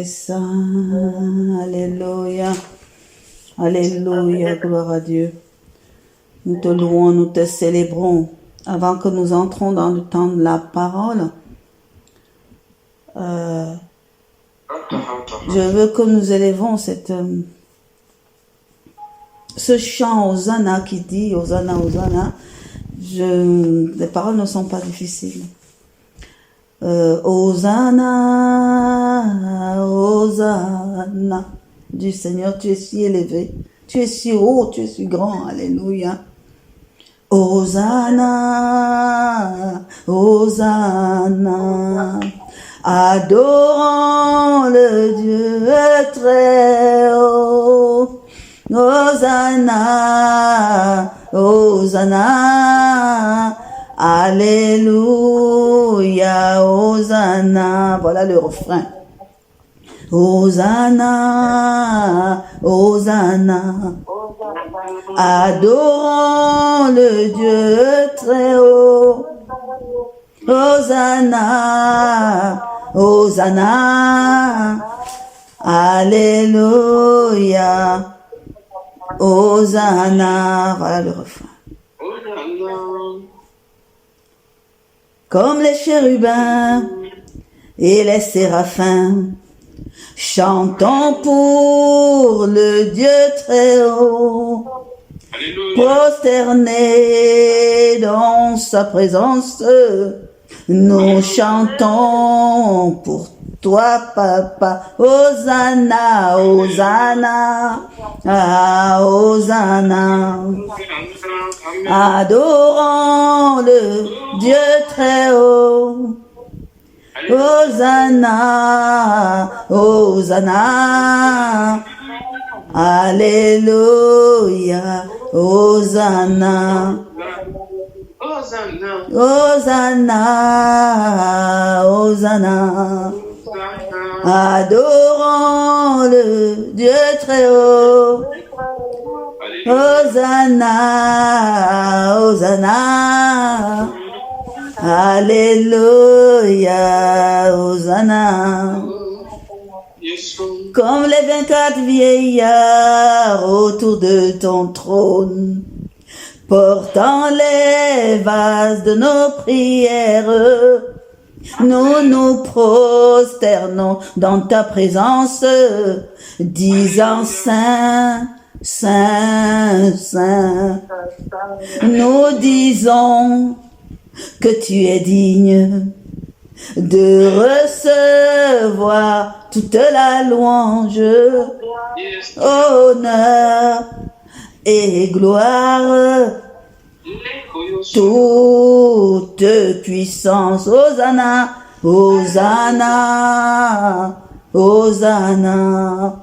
Saint, alléluia, alléluia, gloire à Dieu. Nous te louons, nous te célébrons. Avant que nous entrons dans le temps de la parole, je veux que nous élevons ce chant Hosanna qui dit Hosanna, Hosanna. Les paroles ne sont pas difficiles. Hosanna, Hosanna, du Seigneur, tu es si élevé, tu es si haut, tu es si grand, alléluia. Hosanna, Hosanna, adorons le Dieu très haut. Hosanna, Hosanna, alléluia, Hosanna. Voilà le refrain. Hosanna, Hosanna, adorons le Dieu très haut. Hosanna, Hosanna, alléluia, Hosanna. Voilà le refrain. Comme les chérubins et les séraphins, chantons pour le Dieu très haut, prosternés dans sa présence, nous chantons pour toi, Papa. Hosanna, Hosanna, ah, Hosanna. Adorons le Dieu très haut. Hosanna, Hosanna, alléluia, Hosanna. Hosanna, Hosanna, adorons le Dieu très haut. Hosanna, Hosanna, alléluia, Hosanna. Comme les 24 vieillards autour de ton trône, portant les vases de nos prières, nous nous prosternons dans ta présence, disant Saint, Saint, Saint. Nous disons que tu es digne de recevoir toute la louange, honneur et gloire, toute puissance. Hosanna, Hosanna, Hosanna.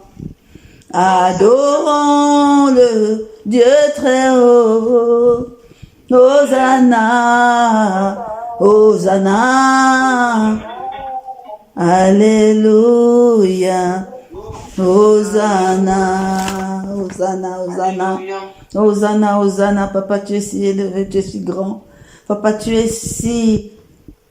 Adorons le Dieu très haut. Hosanna, Hosanna, alléluia, Hosanna, Hosanna, Hosanna, Hosanna, Hosanna. Papa, tu es si élevé, tu es si grand. Papa, tu es si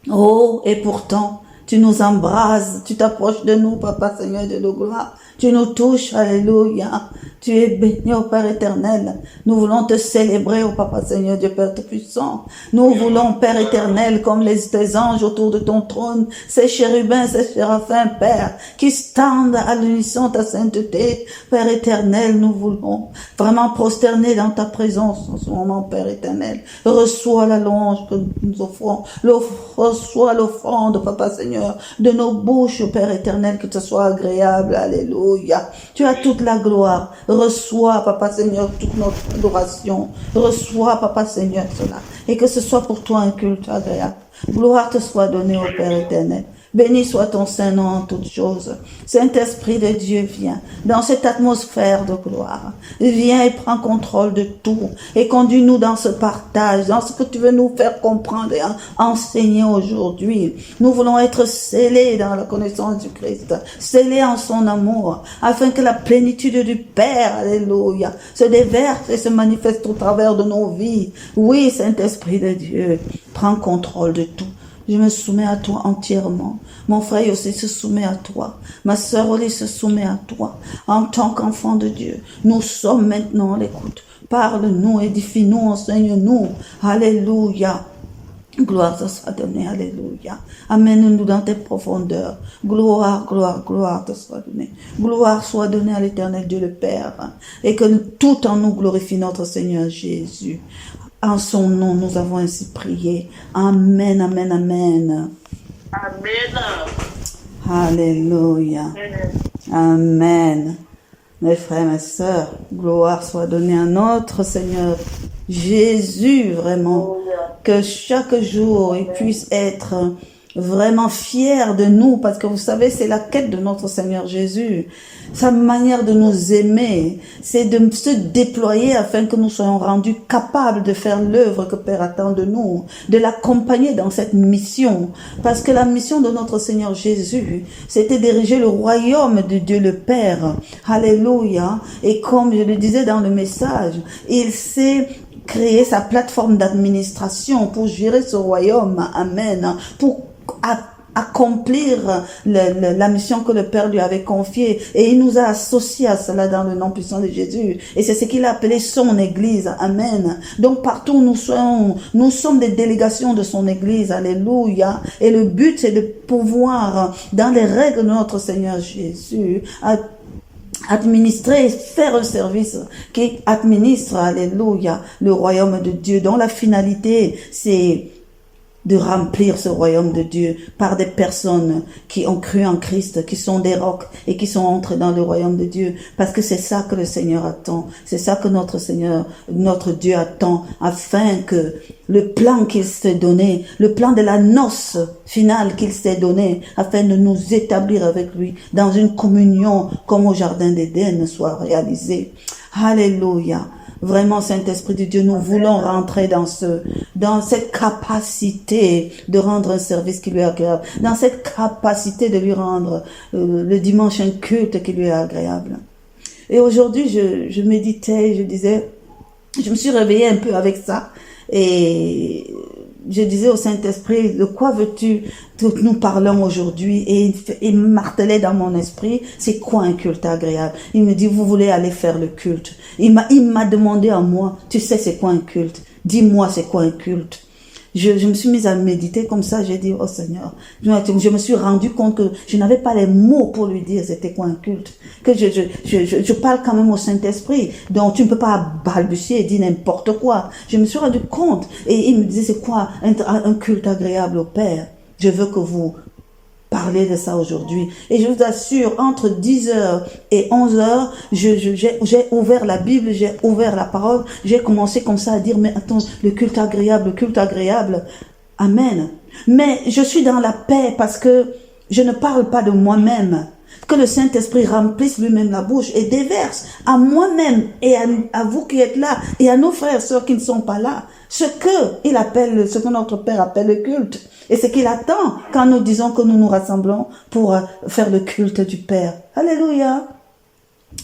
haut et pourtant tu nous embrases, tu t'approches de nous, Papa, Seigneur de la gloire. Tu nous touches, alléluia. Tu es béni, ô Père éternel. Nous voulons te célébrer, ô Papa, Seigneur Dieu Père Tout-Puissant. Nous voulons, Père éternel, comme tes anges autour de ton trône, ces chérubins, ces séraphins, Père, qui standent à l'unisson ta sainteté. Père éternel, nous voulons vraiment prosterner dans ta présence en ce moment, Père éternel. Reçois la louange que nous offrons. Reçois l'offrande, Papa, Seigneur, de nos bouches, Père éternel, que ce soit agréable, alléluia. Tu as toute la gloire. Reçois, Papa Seigneur, toute notre adoration. Reçois, Papa Seigneur, cela. Et que ce soit pour toi un culte agréable. Gloire te soit donnée au Père éternel. Béni soit ton Saint-Nom en toutes choses. Saint-Esprit de Dieu, viens dans cette atmosphère de gloire. Viens et prends contrôle de tout. Et conduis-nous dans ce partage, dans ce que tu veux nous faire comprendre et enseigner aujourd'hui. Nous voulons être scellés dans la connaissance du Christ, scellés en son amour, afin que la plénitude du Père, alléluia, se déverse et se manifeste au travers de nos vies. Oui, Saint-Esprit de Dieu, prends contrôle de tout. Je me soumets à toi entièrement. Mon frère aussi se soumet à toi. Ma sœur aussi se soumet à toi. En tant qu'enfant de Dieu, nous sommes maintenant à l'écoute. Parle-nous, édifie-nous, enseigne-nous. Alléluia. Gloire te soit donnée, alléluia. Amène-nous dans tes profondeurs. Gloire, gloire, gloire te soit donnée. Gloire soit donnée à l'éternel Dieu le Père. Et que tout en nous glorifie notre Seigneur Jésus. En son nom, nous avons ainsi prié. Amen, amen, amen. Amen. Alléluia. Amen. Mes frères, mes sœurs, gloire soit donnée à notre Seigneur Jésus, vraiment. Que chaque jour, il puisse être vraiment fier de nous, parce que vous savez, c'est la quête de notre Seigneur Jésus. Sa manière de nous aimer, c'est de se déployer afin que nous soyons rendus capables de faire l'œuvre que Père attend de nous, de l'accompagner dans cette mission. Parce que la mission de notre Seigneur Jésus, c'était diriger le royaume de Dieu le Père. Alléluia. Et comme je le disais dans le message, il s'est créé sa plateforme d'administration pour gérer ce royaume. Amen. Pour accomplir la mission que le Père lui avait confiée, et il nous a associés à cela dans le nom puissant de Jésus, et c'est ce qu'il a appelé son église. Amen. Donc partout où nous sommes des délégations de son église. Alléluia. Et le but, c'est de pouvoir, dans les règles de notre Seigneur Jésus, administrer, faire un service qui administre, alléluia, le royaume de Dieu, dont la finalité, c'est de remplir ce royaume de Dieu par des personnes qui ont cru en Christ, qui sont des rocs et qui sont entrés dans le royaume de Dieu. Parce que c'est ça que le Seigneur attend. C'est ça que notre Seigneur, notre Dieu attend, afin que le plan qu'il s'est donné, le plan de la noce finale qu'il s'est donné, afin de nous établir avec lui dans une communion comme au jardin d'Éden, soit réalisé. Alléluia. Vraiment, Saint-Esprit de Dieu, nous voulons rentrer dans cette capacité de rendre un service qui lui est agréable, dans cette capacité de lui rendre le dimanche un culte qui lui est agréable. Et aujourd'hui, je méditais, je disais, je me suis réveillée un peu avec ça, et je disais au Saint-Esprit, de quoi veux-tu que nous parlons aujourd'hui? Et il martelait dans mon esprit, c'est quoi un culte agréable? Il me dit, vous voulez aller faire le culte. Il m'a demandé à moi, tu sais c'est quoi un culte? Dis-moi c'est quoi un culte? Je me suis mise à méditer comme ça, j'ai dit, oh Seigneur, je me suis rendu compte que je n'avais pas les mots pour lui dire c'était quoi un culte. Que je parle quand même au Saint-Esprit, donc tu ne peux pas balbutier et dire n'importe quoi. Je me suis rendu compte, et il me disait, c'est quoi un culte agréable au Père? Je veux que vous parlez de ça aujourd'hui. Et je vous assure, entre 10h et 11h, j'ai ouvert la Bible, j'ai ouvert la parole, j'ai commencé comme ça à dire, mais attends, le culte agréable, le culte agréable. Amen. Mais je suis dans la paix parce que je ne parle pas de moi-même. Que le Saint-Esprit remplisse lui-même la bouche et déverse à moi-même et à vous qui êtes là et à nos frères et sœurs qui ne sont pas là ce que notre Père appelle le culte. Et ce qu'il attend quand nous disons que nous nous rassemblons pour faire le culte du Père. Alléluia.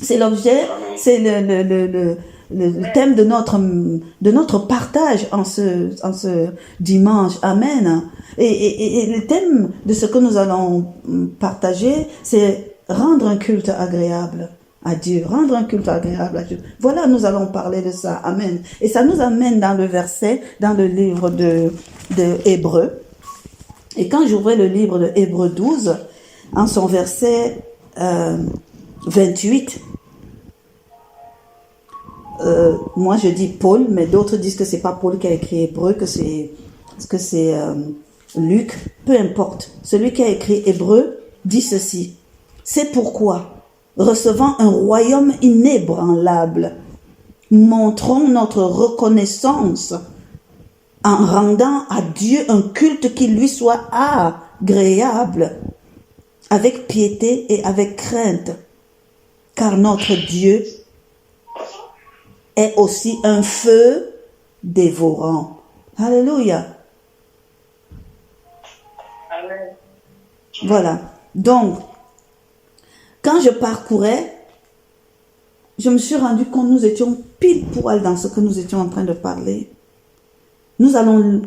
C'est l'objet, c'est le thème de notre partage en ce dimanche. Amen. Et le thème de ce que nous allons partager, c'est rendre un culte agréable à Dieu. Rendre un culte agréable à Dieu. Voilà, nous allons parler de ça. Amen. Et ça nous amène dans le verset, dans le livre de Hébreux. Et quand j'ouvrais le livre de Hébreux 12, en son verset 28, moi je dis Paul, mais d'autres disent que c'est pas Paul qui a écrit Hébreux, que c'est Luc, peu importe. Celui qui a écrit Hébreux dit ceci: c'est pourquoi, recevant un royaume inébranlable, montrons notre reconnaissance en rendant à Dieu un culte qui lui soit agréable, avec piété et avec crainte, car notre Dieu est aussi un feu dévorant. Alléluia. Amen. Voilà. Donc, quand je parcourais, je me suis rendu compte que nous étions pile poil dans ce que nous étions en train de parler. Nous allons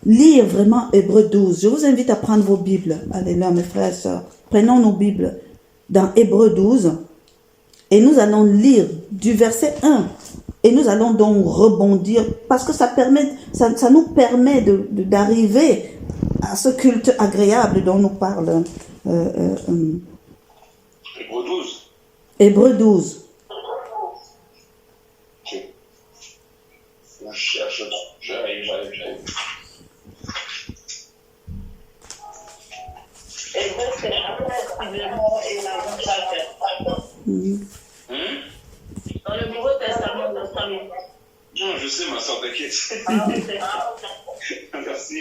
lire vraiment Hébreux 12. Je vous invite à prendre vos Bibles. Allez là, mes frères et sœurs. Prenons nos Bibles dans Hébreux 12 et nous allons lire du verset 1. Et nous allons donc rebondir parce que ça nous permet d'arriver à ce culte agréable dont nous parle Hébreux 12. Hébreux 12. Ok. Je cherche. J'arrive. Hébreu, c'est excusez-moi, et la bonne sagesse. Dans le Nouveau Testament, nous sommes. Non, je sais, ma soeur, t'inquiète. Merci.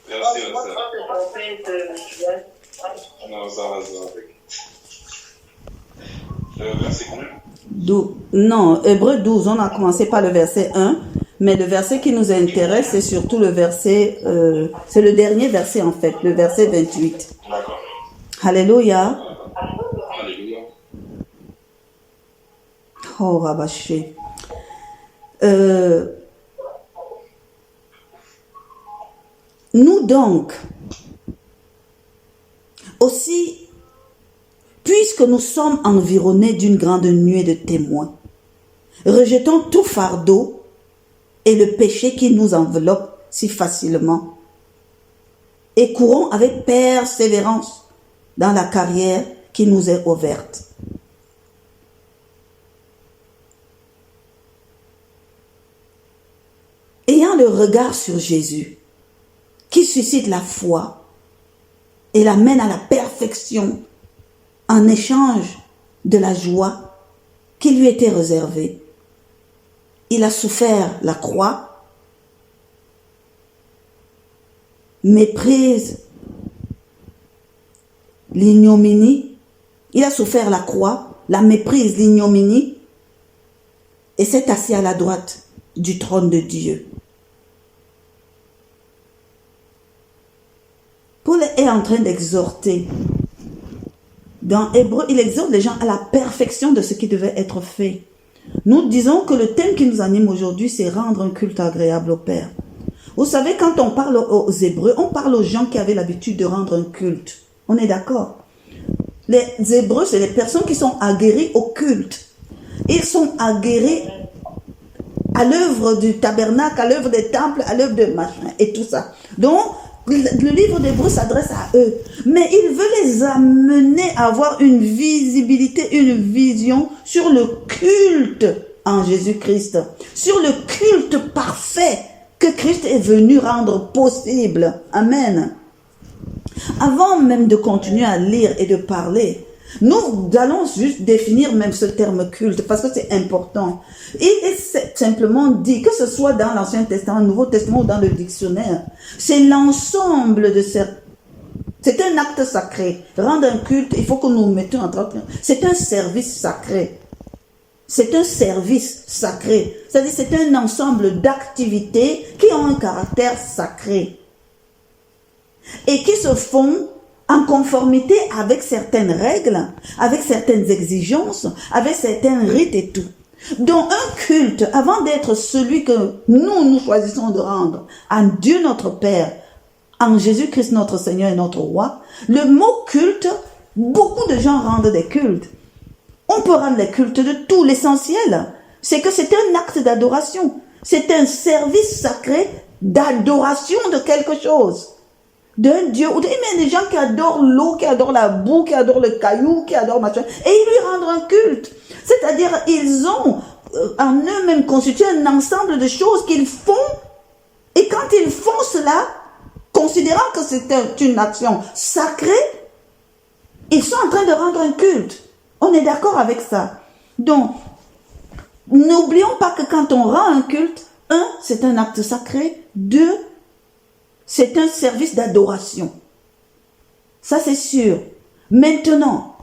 Merci, ma soeur. Non, ça va, t'inquiète. Verset combien? Non, Hébreux 12, on a commencé par le verset 1, mais le verset qui nous intéresse, c'est surtout le verset, c'est le dernier verset en fait, le verset 28. D'accord. Alléluia. Alléluia. Oh, Rabaché. Nous donc, aussi, puisque nous sommes environnés d'une grande nuée de témoins, rejetons tout fardeau et le péché qui nous enveloppe si facilement et courons avec persévérance dans la carrière qui nous est ouverte. Ayant le regard sur Jésus, qui suscite la foi et l'amène à la perfection en échange de la joie qui lui était réservée. Il a souffert la croix, méprise l'ignominie. Il a souffert la croix, la méprise, l'ignominie, et s'est assis à la droite du trône de Dieu. Paul est en train d'exhorter. Dans Hébreu, il exhorte les gens à la perfection de ce qui devait être fait. Nous disons que le thème qui nous anime aujourd'hui, c'est rendre un culte agréable au Père. Vous savez, quand on parle aux Hébreux, on parle aux gens qui avaient l'habitude de rendre un culte. On est d'accord? Les Hébreux, c'est les personnes qui sont aguerries au culte. Ils sont aguerris à l'œuvre du tabernacle, à l'œuvre des temples, à l'œuvre de machin et tout ça. Donc, le livre d'Hébreux s'adresse à eux, mais il veut les amener à avoir une visibilité, une vision sur le culte en Jésus-Christ, sur le culte parfait que Christ est venu rendre possible. Amen. Avant même de continuer à lire et de parler, nous allons juste définir même ce terme culte parce que c'est important. Il est simplement dit, que ce soit dans l'Ancien Testament, le Nouveau Testament ou dans le dictionnaire, c'est l'ensemble de ces... C'est un acte sacré. Rendre un culte, il faut que nous mettions en train. C'est un service sacré. C'est un service sacré. C'est-à-dire c'est un ensemble d'activités qui ont un caractère sacré et qui se font en conformité avec certaines règles, avec certaines exigences, avec certains rites et tout. Donc un culte, avant d'être celui que nous choisissons de rendre à Dieu notre Père, en Jésus-Christ notre Seigneur et notre Roi, le mot culte, beaucoup de gens rendent des cultes. On peut rendre les cultes de tout. L'essentiel, c'est que c'est un acte d'adoration. C'est un service sacré d'adoration de quelque chose. D'un Dieu, ou même des gens qui adorent l'eau, qui adorent la boue, qui adorent le caillou, qui adorent machin, et ils lui rendent un culte. C'est-à-dire, ils ont en eux-mêmes constitué un ensemble de choses qu'ils font, et quand ils font cela, considérant que c'est une action sacrée, ils sont en train de rendre un culte. On est d'accord avec ça. Donc, n'oublions pas que quand on rend un culte, un, c'est un acte sacré, deux, c'est un service d'adoration. Ça, c'est sûr. Maintenant,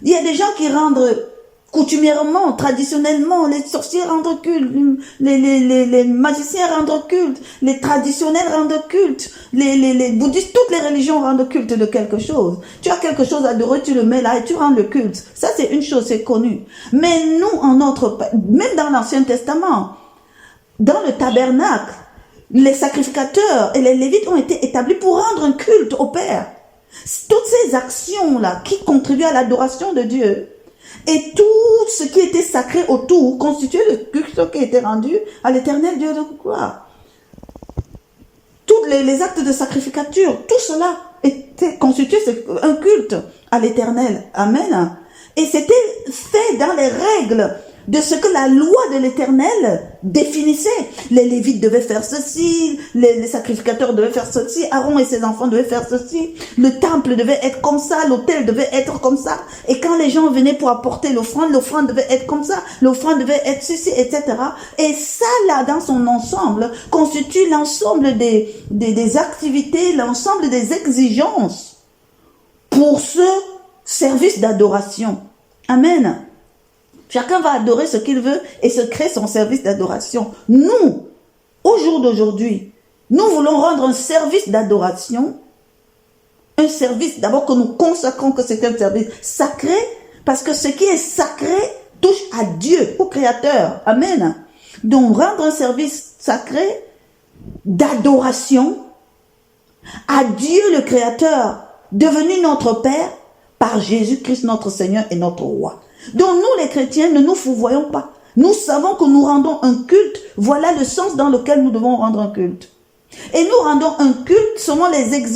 il y a des gens qui rendent coutumièrement, traditionnellement, les sorciers rendent culte, les magiciens rendent culte, les traditionnels rendent culte, les bouddhistes, toutes les religions rendent culte de quelque chose. Tu as quelque chose à adorer, tu le mets là et tu rends le culte. Ça, c'est une chose, c'est connu. Mais nous, même dans l'Ancien Testament, dans le tabernacle, les sacrificateurs et les lévites ont été établis pour rendre un culte au Père. Toutes ces actions-là qui contribuent à l'adoration de Dieu et tout ce qui était sacré autour constituait le culte qui était rendu à l'Éternel Dieu de gloire. Tous les actes de sacrificature, tout cela était constitué un culte à l'Éternel. Amen. Et c'était fait dans les règles de ce que la loi de l'Éternel définissait. Les Lévites devaient faire ceci, les sacrificateurs devaient faire ceci, Aaron et ses enfants devaient faire ceci, le temple devait être comme ça, l'autel devait être comme ça, et quand les gens venaient pour apporter l'offrande devait être comme ça, l'offrande devait être ceci, etc. Et ça, là, dans son ensemble, constitue l'ensemble des activités, l'ensemble des exigences pour ce service d'adoration. Amen. Chacun va adorer ce qu'il veut et se crée son service d'adoration. Nous, au jour d'aujourd'hui, nous voulons rendre un service d'adoration, un service d'abord que nous consacrons que c'est un service sacré, parce que ce qui est sacré touche à Dieu, au Créateur. Amen. Donc rendre un service sacré d'adoration à Dieu le Créateur, devenu notre Père, par Jésus-Christ notre Seigneur et notre Roi. Donc nous les chrétiens ne nous fourvoyons pas. Nous savons que nous rendons un culte. Voilà le sens dans lequel nous devons rendre un culte. Et nous rendons un culte selon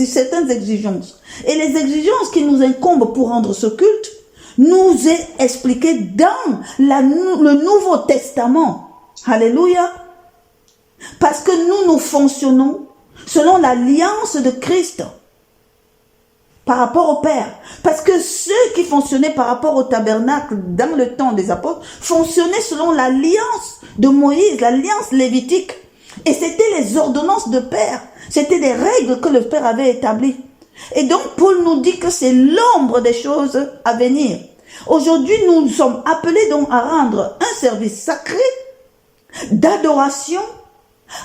certaines exigences. Et les exigences qui nous incombent pour rendre ce culte nous est expliqué dans le Nouveau Testament. Alléluia. Parce que nous fonctionnons selon l'alliance de Christ par rapport au Père. Parce que ceux qui fonctionnaient par rapport au tabernacle dans le temps des apôtres fonctionnaient selon l'alliance de Moïse, l'alliance lévitique. Et c'était les ordonnances de Père. C'était des règles que le Père avait établies. Et donc Paul nous dit que c'est l'ombre des choses à venir. Aujourd'hui, nous sommes appelés donc à rendre un service sacré d'adoration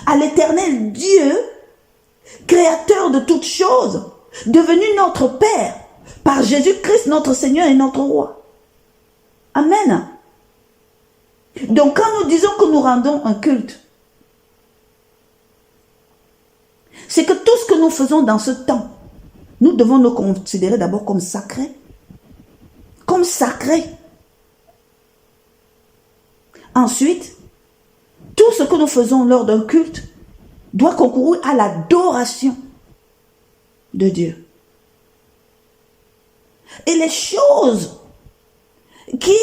à l'Éternel Dieu, créateur de toutes choses, devenu notre Père, par Jésus-Christ, notre Seigneur et notre Roi. Amen. Donc quand nous disons que nous rendons un culte, c'est que tout ce que nous faisons dans ce temps, nous devons le considérer d'abord comme sacré. Comme sacré. Ensuite, tout ce que nous faisons lors d'un culte doit concourir à l'adoration de Dieu. Et les choses qui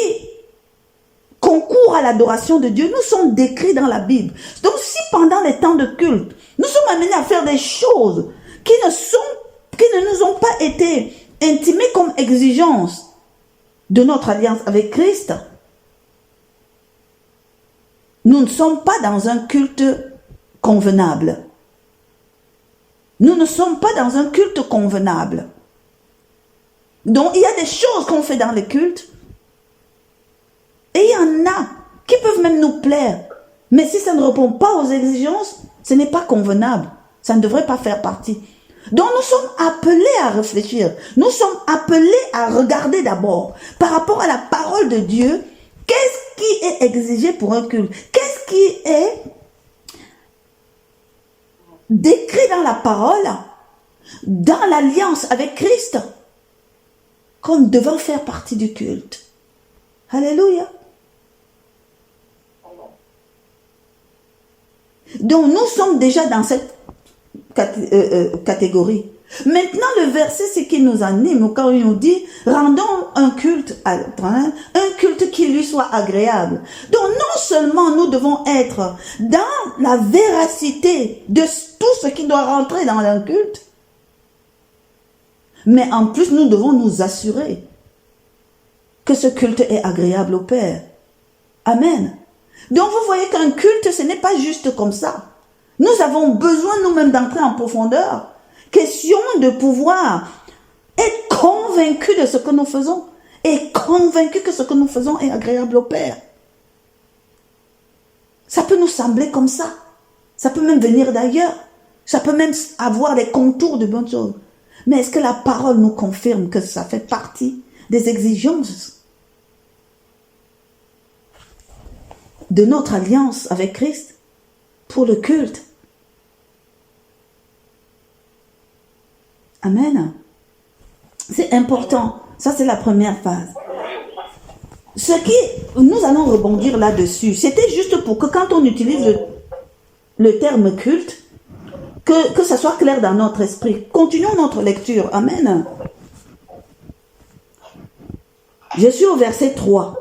concourent à l'adoration de Dieu nous sont décrites dans la Bible. Donc si pendant les temps de culte, nous sommes amenés à faire des choses qui ne nous ont pas été intimées comme exigence de notre alliance avec Christ, nous ne sommes pas dans un culte convenable. Nous ne sommes pas dans un culte convenable. Donc, il y a des choses qu'on fait dans les cultes. Et il y en a qui peuvent même nous plaire. Mais si ça ne répond pas aux exigences, ce n'est pas convenable. Ça ne devrait pas faire partie. Donc, nous sommes appelés à réfléchir. Nous sommes appelés à regarder d'abord, par rapport à la parole de Dieu, qu'est-ce qui est exigé pour un culte? Qu'est-ce qui est décrit dans la parole, dans l'alliance avec Christ, comme devant faire partie du culte. Alléluia. Donc nous sommes déjà dans cette catégorie. Maintenant le verset, c'est qui nous anime quand il nous dit rendons un culte à l'Éternel, un culte qui lui soit agréable. Donc non seulement nous devons être dans la véracité de tout ce qui doit rentrer dans un culte, mais en plus nous devons nous assurer que ce culte est agréable au Père. Amen. Donc vous voyez qu'un culte, ce n'est pas juste comme ça. Nous avons besoin nous-mêmes d'entrer en profondeur. Question de pouvoir être convaincus de ce que nous faisons et convaincus que ce que nous faisons est agréable au Père. Ça peut nous sembler comme ça. Ça peut même venir d'ailleurs. Ça peut même avoir les contours de bonnes choses. Mais est-ce que la parole nous confirme que ça fait partie des exigences de notre alliance avec Christ pour le culte? Amen. C'est important. Ça, c'est la première phase. Ce qui, nous allons rebondir là-dessus. C'était juste pour que quand on utilise le terme culte, que ça soit clair dans notre esprit. Continuons notre lecture. Amen. Je suis au verset 3.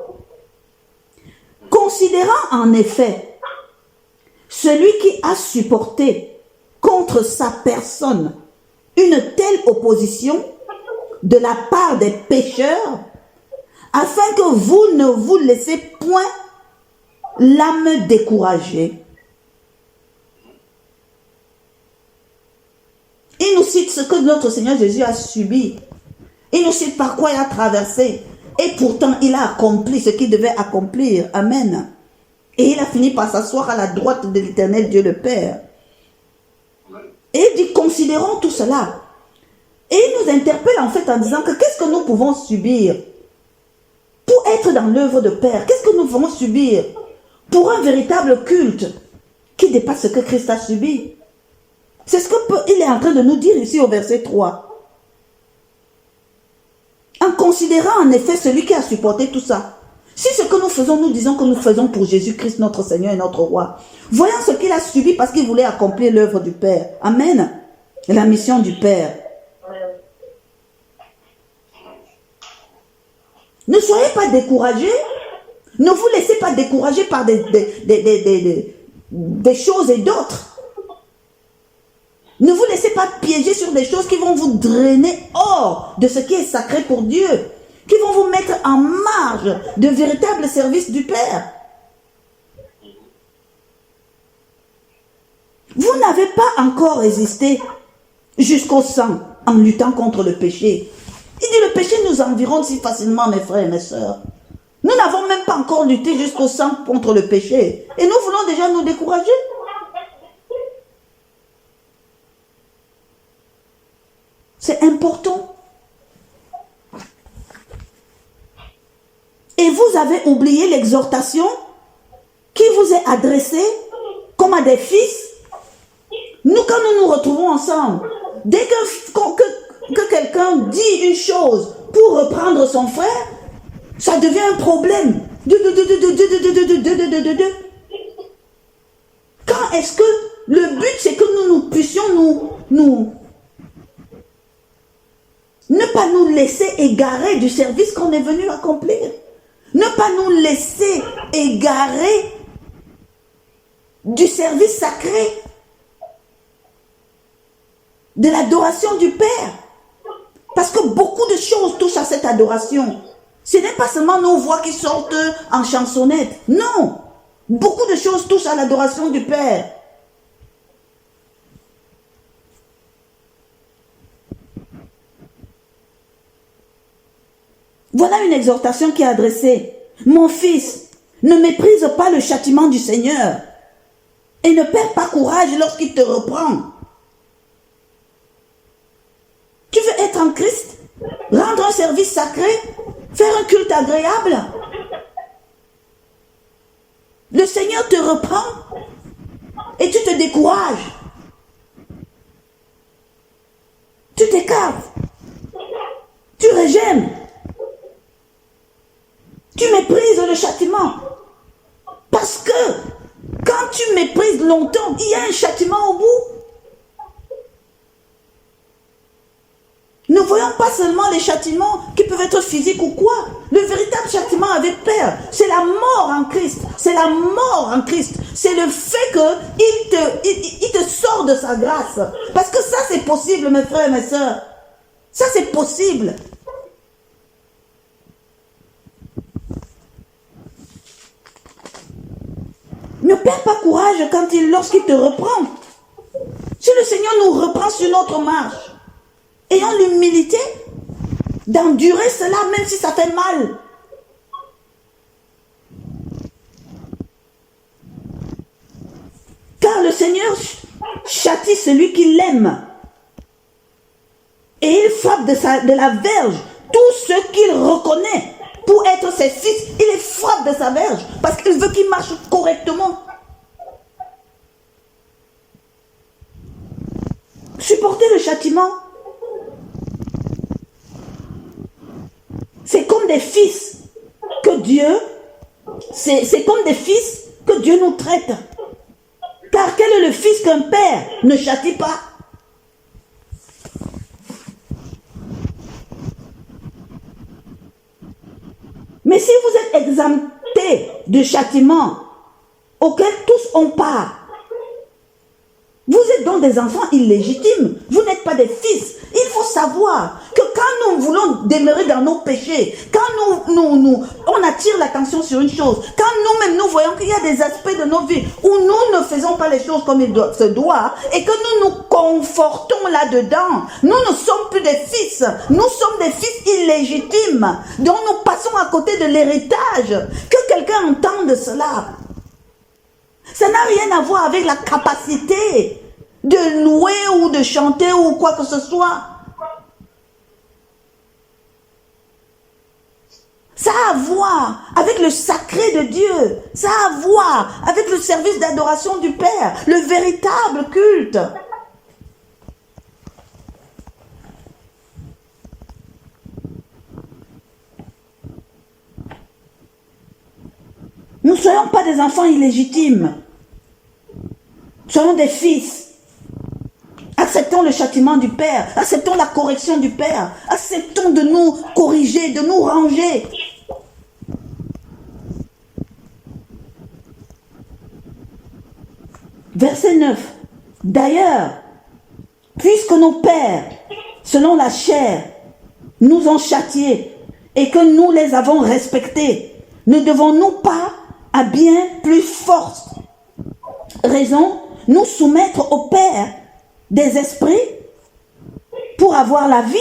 Considérant en effet celui qui a supporté contre sa personne une telle opposition de la part des pécheurs, afin que vous ne vous laissez point l'âme découragée. Il nous cite ce que notre Seigneur Jésus a subi. Il nous cite par quoi il a traversé. Et pourtant, il a accompli ce qu'il devait accomplir. Amen. Et il a fini par s'asseoir à la droite de l'Éternel Dieu le Père. Et il dit, considérons tout cela. Et il nous interpelle en fait en disant que qu'est-ce que nous pouvons subir pour être dans l'œuvre de Père? Qu'est-ce que nous pouvons subir pour un véritable culte qui dépasse ce que Christ a subi? C'est ce qu'il est en train de nous dire ici au verset 3. En considérant en effet celui qui a supporté tout ça. Si ce que nous faisons, nous disons que nous faisons pour Jésus-Christ, notre Seigneur et notre Roi. Voyons ce qu'il a subi parce qu'il voulait accomplir l'œuvre du Père. Amen. La mission du Père. Ne soyez pas découragés. Ne vous laissez pas décourager par des choses et d'autres. Ne vous laissez pas piéger sur des choses qui vont vous drainer hors de ce qui est sacré pour Dieu, qui vont vous mettre en marge de véritables services du Père. Vous n'avez pas encore résisté jusqu'au sang en luttant contre le péché. Il dit le péché nous environne si facilement, mes frères et mes sœurs. Nous n'avons même pas encore lutté jusqu'au sang contre le péché. Et nous voulons déjà nous décourager. C'est important. Et vous avez oublié l'exhortation qui vous est adressée comme à des fils. Nous, quand nous nous retrouvons ensemble, dès que quelqu'un dit une chose pour reprendre son frère, ça devient un problème. Quand est-ce que le but, c'est que nous puissions ne pas nous laisser égarer du service qu'on est venu accomplir. Ne pas nous laisser égarer du service sacré, de l'adoration du Père. Parce que beaucoup de choses touchent à cette adoration. Ce n'est pas seulement nos voix qui sortent en chansonnette. Non. Beaucoup de choses touchent à l'adoration du Père. Voilà une exhortation qui est adressée. Mon fils, ne méprise pas le châtiment du Seigneur et ne perds pas courage lorsqu'il te reprend. Tu veux être en Christ, rendre un service sacré, faire un culte agréable. Le Seigneur te reprend et tu te décourages. Tu t'écartes. Tu régènes. Tu méprises le châtiment. Parce que quand tu méprises longtemps, il y a un châtiment au bout. Ne voyons pas seulement les châtiments qui peuvent être physiques ou quoi. Le véritable châtiment avec Père, c'est la mort en Christ. C'est la mort en Christ. C'est le fait qu'il te sort de sa grâce. Parce que ça, c'est possible, mes frères et mes sœurs. Ça, c'est possible. Ne perds pas courage lorsqu'il te reprend. Si le Seigneur nous reprend sur notre marche, ayons l'humilité d'endurer cela même si ça fait mal. Car le Seigneur châtie celui qui l'aime. Et il frappe de la verge tous ceux qu'il reconnaît pour être ses fils. Il les frappe de sa verge parce qu'il veut qu'ils marchent correctement. Supporter le châtiment, des fils que Dieu, c'est comme des fils que Dieu nous traite. Car quel est le fils qu'un père ne châtie pas? Mais si vous êtes exemptés de châtiment auquel tous ont part, vous êtes donc des enfants illégitimes. Vous n'êtes pas des fils. Il faut savoir que quand nous voulons demeurer dans nos péchés, quand on attire l'attention sur une chose, quand nous-mêmes nous voyons qu'il y a des aspects de nos vies où nous ne faisons pas les choses comme il se doit et que nous nous confortons là-dedans, nous ne sommes plus des fils. Nous sommes des fils illégitimes dont nous passons à côté de l'héritage. Que quelqu'un entende cela. Ça n'a rien à voir avec la capacité de louer ou de chanter ou quoi que ce soit. Ça a à voir avec le sacré de Dieu. Ça a à voir avec le service d'adoration du Père, le véritable culte. Nous ne soyons pas des enfants illégitimes. Soyons des fils. Acceptons le châtiment du Père. Acceptons la correction du Père. Acceptons de nous corriger, de nous ranger. Verset 9. D'ailleurs, puisque nos pères, selon la chair, nous ont châtiés et que nous les avons respectés, ne devons-nous pas, à bien plus forte raison, nous soumettre au Père des esprits pour avoir la vie?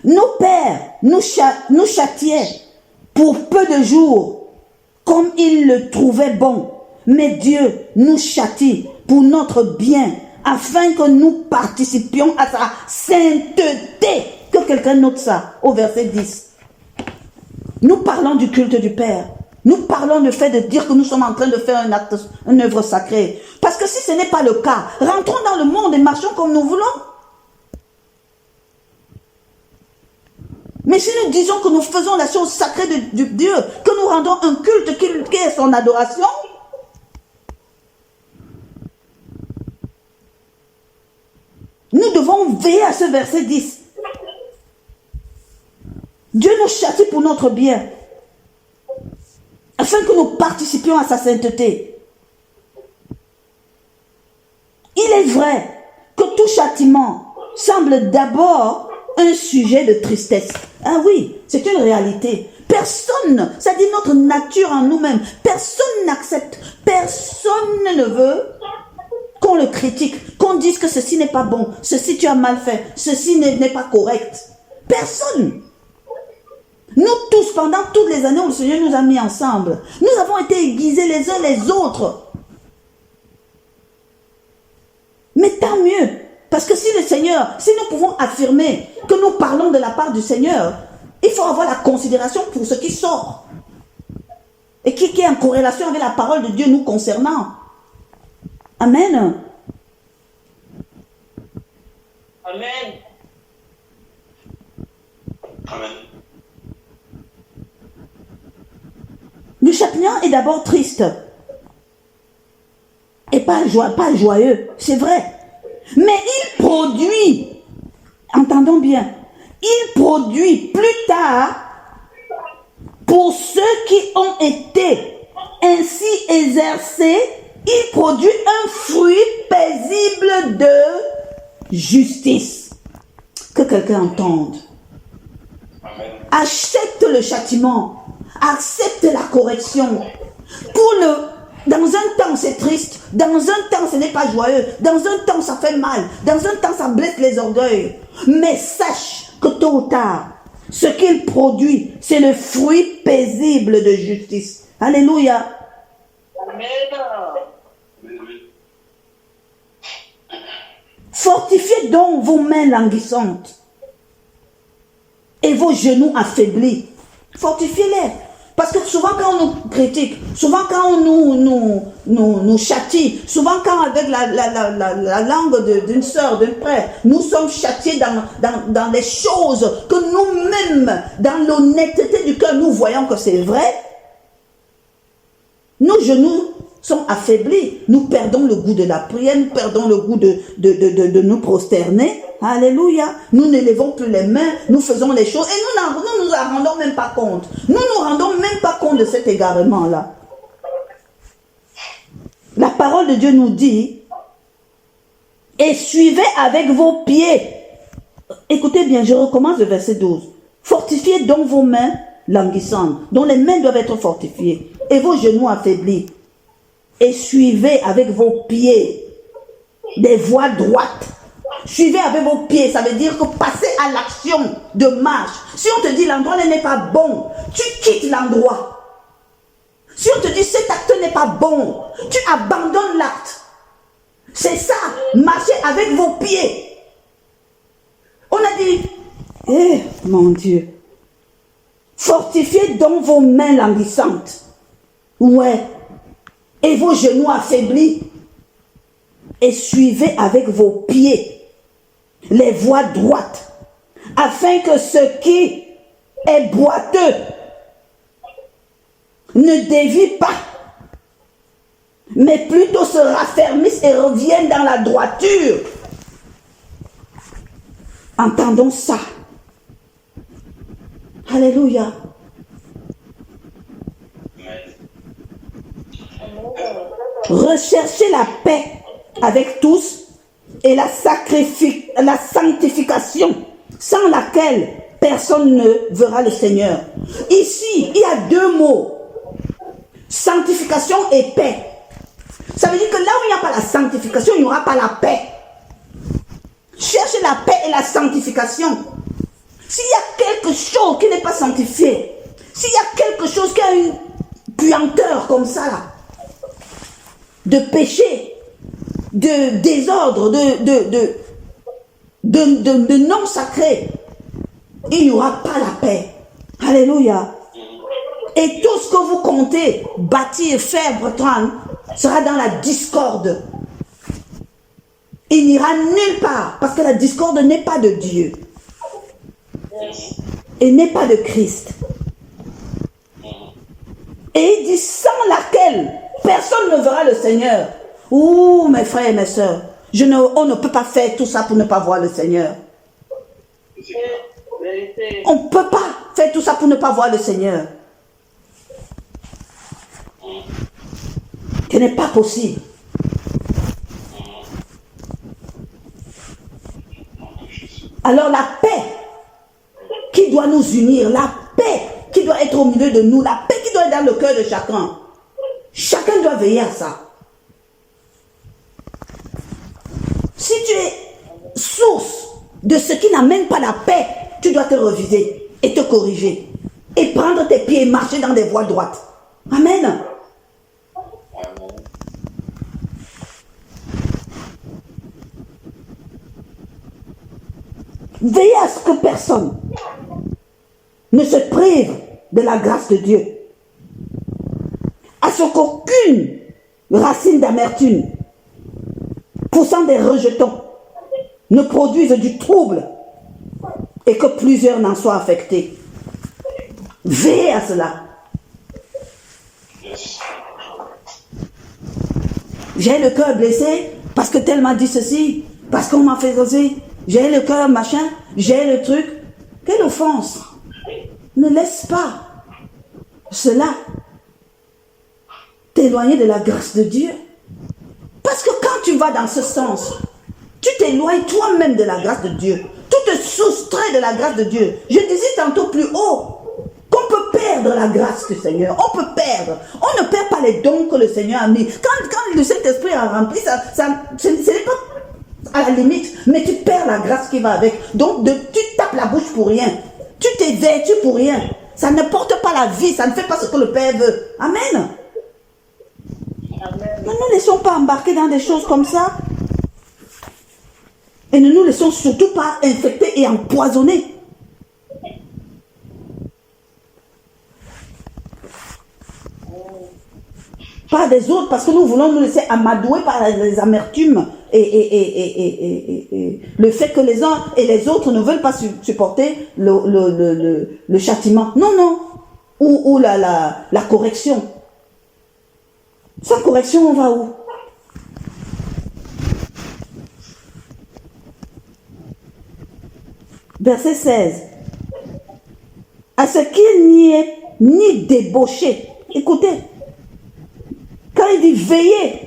Nos pères nous châtiaient pour peu de jours, comme ils le trouvaient bon. Mais Dieu nous châtie pour notre bien, afin que nous participions à sa sainteté. Que quelqu'un note ça au verset 10. Nous parlons du culte du Père. Nous parlons du fait de dire que nous sommes en train de faire un acte, une œuvre sacrée. Parce que si ce n'est pas le cas, rentrons dans le monde et marchons comme nous voulons. Mais si nous disons que nous faisons la chose sacrée de Dieu, que nous rendons un culte qui est son adoration, nous devons veiller à ce verset 10. Dieu nous châtie pour notre bien, afin que nous participions à sa sainteté. Il est vrai que tout châtiment semble d'abord un sujet de tristesse. Ah oui, c'est une réalité. Personne, ça dit notre nature en nous-mêmes, personne n'accepte, personne ne veut qu'on le critique, qu'on dise que ceci n'est pas bon, ceci tu as mal fait, ceci n'est pas correct. Personne. Nous tous, pendant toutes les années où le Seigneur nous a mis ensemble, nous avons été aiguisés les uns les autres. Mais tant mieux, parce que si le Seigneur, si nous pouvons affirmer que nous parlons de la part du Seigneur, il faut avoir la considération pour ce qui sort et qui est en corrélation avec la parole de Dieu nous concernant. Amen. Amen. Amen. Le châtiment est d'abord triste et pas joyeux, c'est vrai. Mais il produit, entendons bien, il produit plus tard, pour ceux qui ont été ainsi exercés, il produit un fruit paisible de justice. Que quelqu'un entende. Amen. Accepte le châtiment, accepte la correction. Dans un temps c'est triste, dans un temps ce n'est pas joyeux, dans un temps ça fait mal, dans un temps ça blesse les orgueils. Mais sache que tôt ou tard, ce qu'il produit, c'est le fruit paisible de justice. Alléluia. Amen. Fortifiez donc vos mains languissantes et vos genoux affaiblis. Fortifiez-les. Parce que souvent quand on nous critique, souvent quand on nous châtie, souvent quand avec la langue d'une sœur, d'un frère, nous sommes châtiés dans les choses que nous-mêmes, dans l'honnêteté du cœur, nous voyons que c'est vrai, nos genoux sont affaiblis, nous perdons le goût de la prière, nous perdons le goût de nous prosterner. Alléluia. Nous n'élevons plus les mains, nous faisons les choses et nous nous en rendons même pas compte. Nous nous rendons même pas compte de cet égarement-là. La parole de Dieu nous dit, et suivez avec vos pieds. Écoutez bien, je recommence le verset 12. Fortifiez donc vos mains languissantes, dont les mains doivent être fortifiées, et vos genoux affaiblis. Et suivez avec vos pieds des voies droites. Suivez avec vos pieds, ça veut dire que passez à l'action de marche. Si on te dit l'endroit n'est pas bon, tu quittes l'endroit. Si on te dit cet acte n'est pas bon, tu abandonnes l'acte. C'est ça, marchez avec vos pieds. On a dit, mon Dieu, fortifiez donc vos mains languissantes. Ouais. Et vos genoux affaiblis. Et suivez avec vos pieds les voies droites, afin que ce qui est boiteux ne dévie pas, mais plutôt se raffermisse et revienne dans la droiture. Entendons ça. Alléluia. Recherchez la paix avec tous et la sanctification, sans laquelle personne ne verra le Seigneur. Ici, il y a deux mots, sanctification et paix. Ça veut dire que là où il n'y a pas la sanctification, il n'y aura pas la paix. Cherchez la paix et la sanctification. S'il y a quelque chose qui n'est pas sanctifié, s'il y a quelque chose qui a une puanteur comme ça, là, de péché, de désordre, de non sacré, il n'y aura pas la paix. Alléluia. Et tout ce que vous comptez bâtir, faire, prendre, sera dans la discorde. Il n'ira nulle part, parce que la discorde n'est pas de Dieu. Et n'est pas de Christ. Et il dit, sans laquelle personne ne verra le Seigneur. Ouh, mes frères et mes sœurs, on ne peut pas faire tout ça pour ne pas voir le Seigneur. On ne peut pas faire tout ça pour ne pas voir le Seigneur. Ce n'est pas possible. Alors la paix qui doit nous unir, la paix qui doit être au milieu de nous, la paix qui doit être dans le cœur de chacun. Chacun doit veiller à ça. Si tu es source de ce qui n'amène pas la paix, tu dois te reviser et te corriger. Et prendre tes pieds et marcher dans des voies droites. Amen. Veillez à ce que personne ne se prive de la grâce de Dieu. À ce qu'aucune racine d'amertume poussant des rejetons ne produise du trouble et que plusieurs n'en soient affectés. Veillez à cela. J'ai le cœur blessé parce que tel m'a dit ceci, parce qu'on m'a fait ceci. J'ai le cœur machin, j'ai le truc. Quelle offense! Ne laisse pas cela t'éloigner de la grâce de Dieu. Parce que quand tu vas dans ce sens, tu t'éloignes toi-même de la grâce de Dieu. Tu te soustrais de la grâce de Dieu. Je disais tantôt plus haut qu'on peut perdre la grâce du Seigneur. On peut perdre. On ne perd pas les dons que le Seigneur a mis. Quand le Saint-Esprit a rempli, ce n'est pas à la limite, mais tu perds la grâce qui va avec. Donc, tu tapes la bouche pour rien. Tu t'es vêtu pour rien. Ça ne porte pas la vie. Ça ne fait pas ce que le Père veut. Amen. Ne nous laissons pas embarquer dans des choses comme ça. Et ne nous laissons surtout pas infecter et empoisonner. par des autres, parce que nous voulons nous laisser amadouer par les amertumes et le fait que les uns et les autres ne veulent pas supporter le châtiment. Non, non. Ou la correction. Sans correction, on va où? Verset 16. À ce qu'il n'y ait ni débauché. Écoutez. Quand il dit veillez,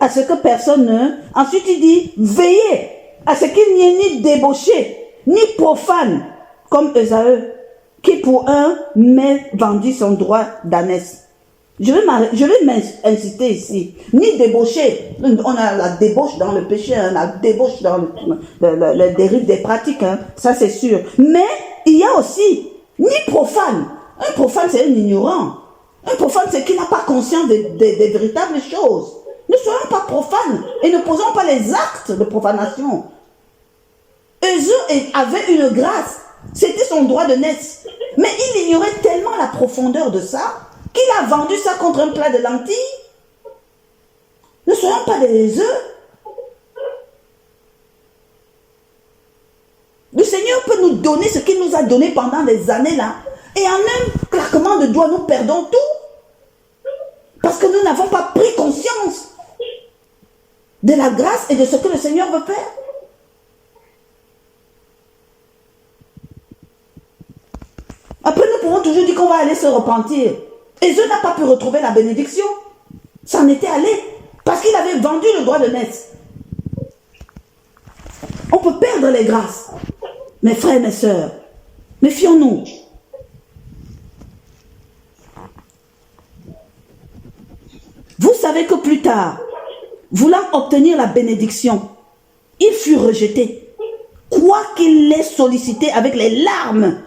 à ce que personne ne... Ensuite il dit veillez à ce qu'il n'y ait ni débauché, ni profane, comme Esaü, qui pour un m'ait vendu son droit d'ânesse. Je vais insister ici. Ni débauché. On a la débauche dans le péché, la débauche dans le dérive des pratiques. Ça c'est sûr. Mais il y a aussi ni profane. Un profane c'est un ignorant. Un profane c'est qui n'a pas conscience des véritables choses. Ne soyons pas profanes et ne posons pas les actes de profanation. Esaü avait une grâce. C'était son droit de naissance. Mais il ignorait tellement la profondeur de ça qu'il a vendu ça contre un plat de lentilles. Ne soyons pas des œufs. Le Seigneur peut nous donner ce qu'il nous a donné pendant des années là. Et en un claquement de doigts, nous perdons tout. Parce que nous n'avons pas pris conscience de la grâce et de ce que le Seigneur veut faire. Après, nous pourrons toujours dire qu'on va aller se repentir. Esaü n'a pas pu retrouver la bénédiction. Ça en était allé. Parce qu'il avait vendu le droit de naissance. On peut perdre les grâces. Mes frères, mes sœurs, méfions-nous. Vous savez que plus tard, voulant obtenir la bénédiction, il fut rejeté, quoiqu'il l'ait sollicité avec les larmes,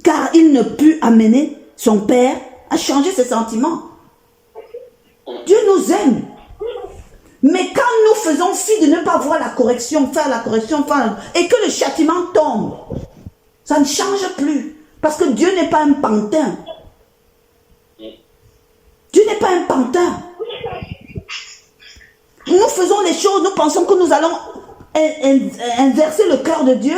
car il ne put amener son père à changer ses sentiments. Dieu nous aime. Mais quand nous faisons fi de ne pas voir la correction, faire la correction, et que le châtiment tombe, ça ne change plus. Parce que Dieu n'est pas un pantin. Dieu n'est pas un pantin. Nous faisons les choses, nous pensons que nous allons inverser le cœur de Dieu.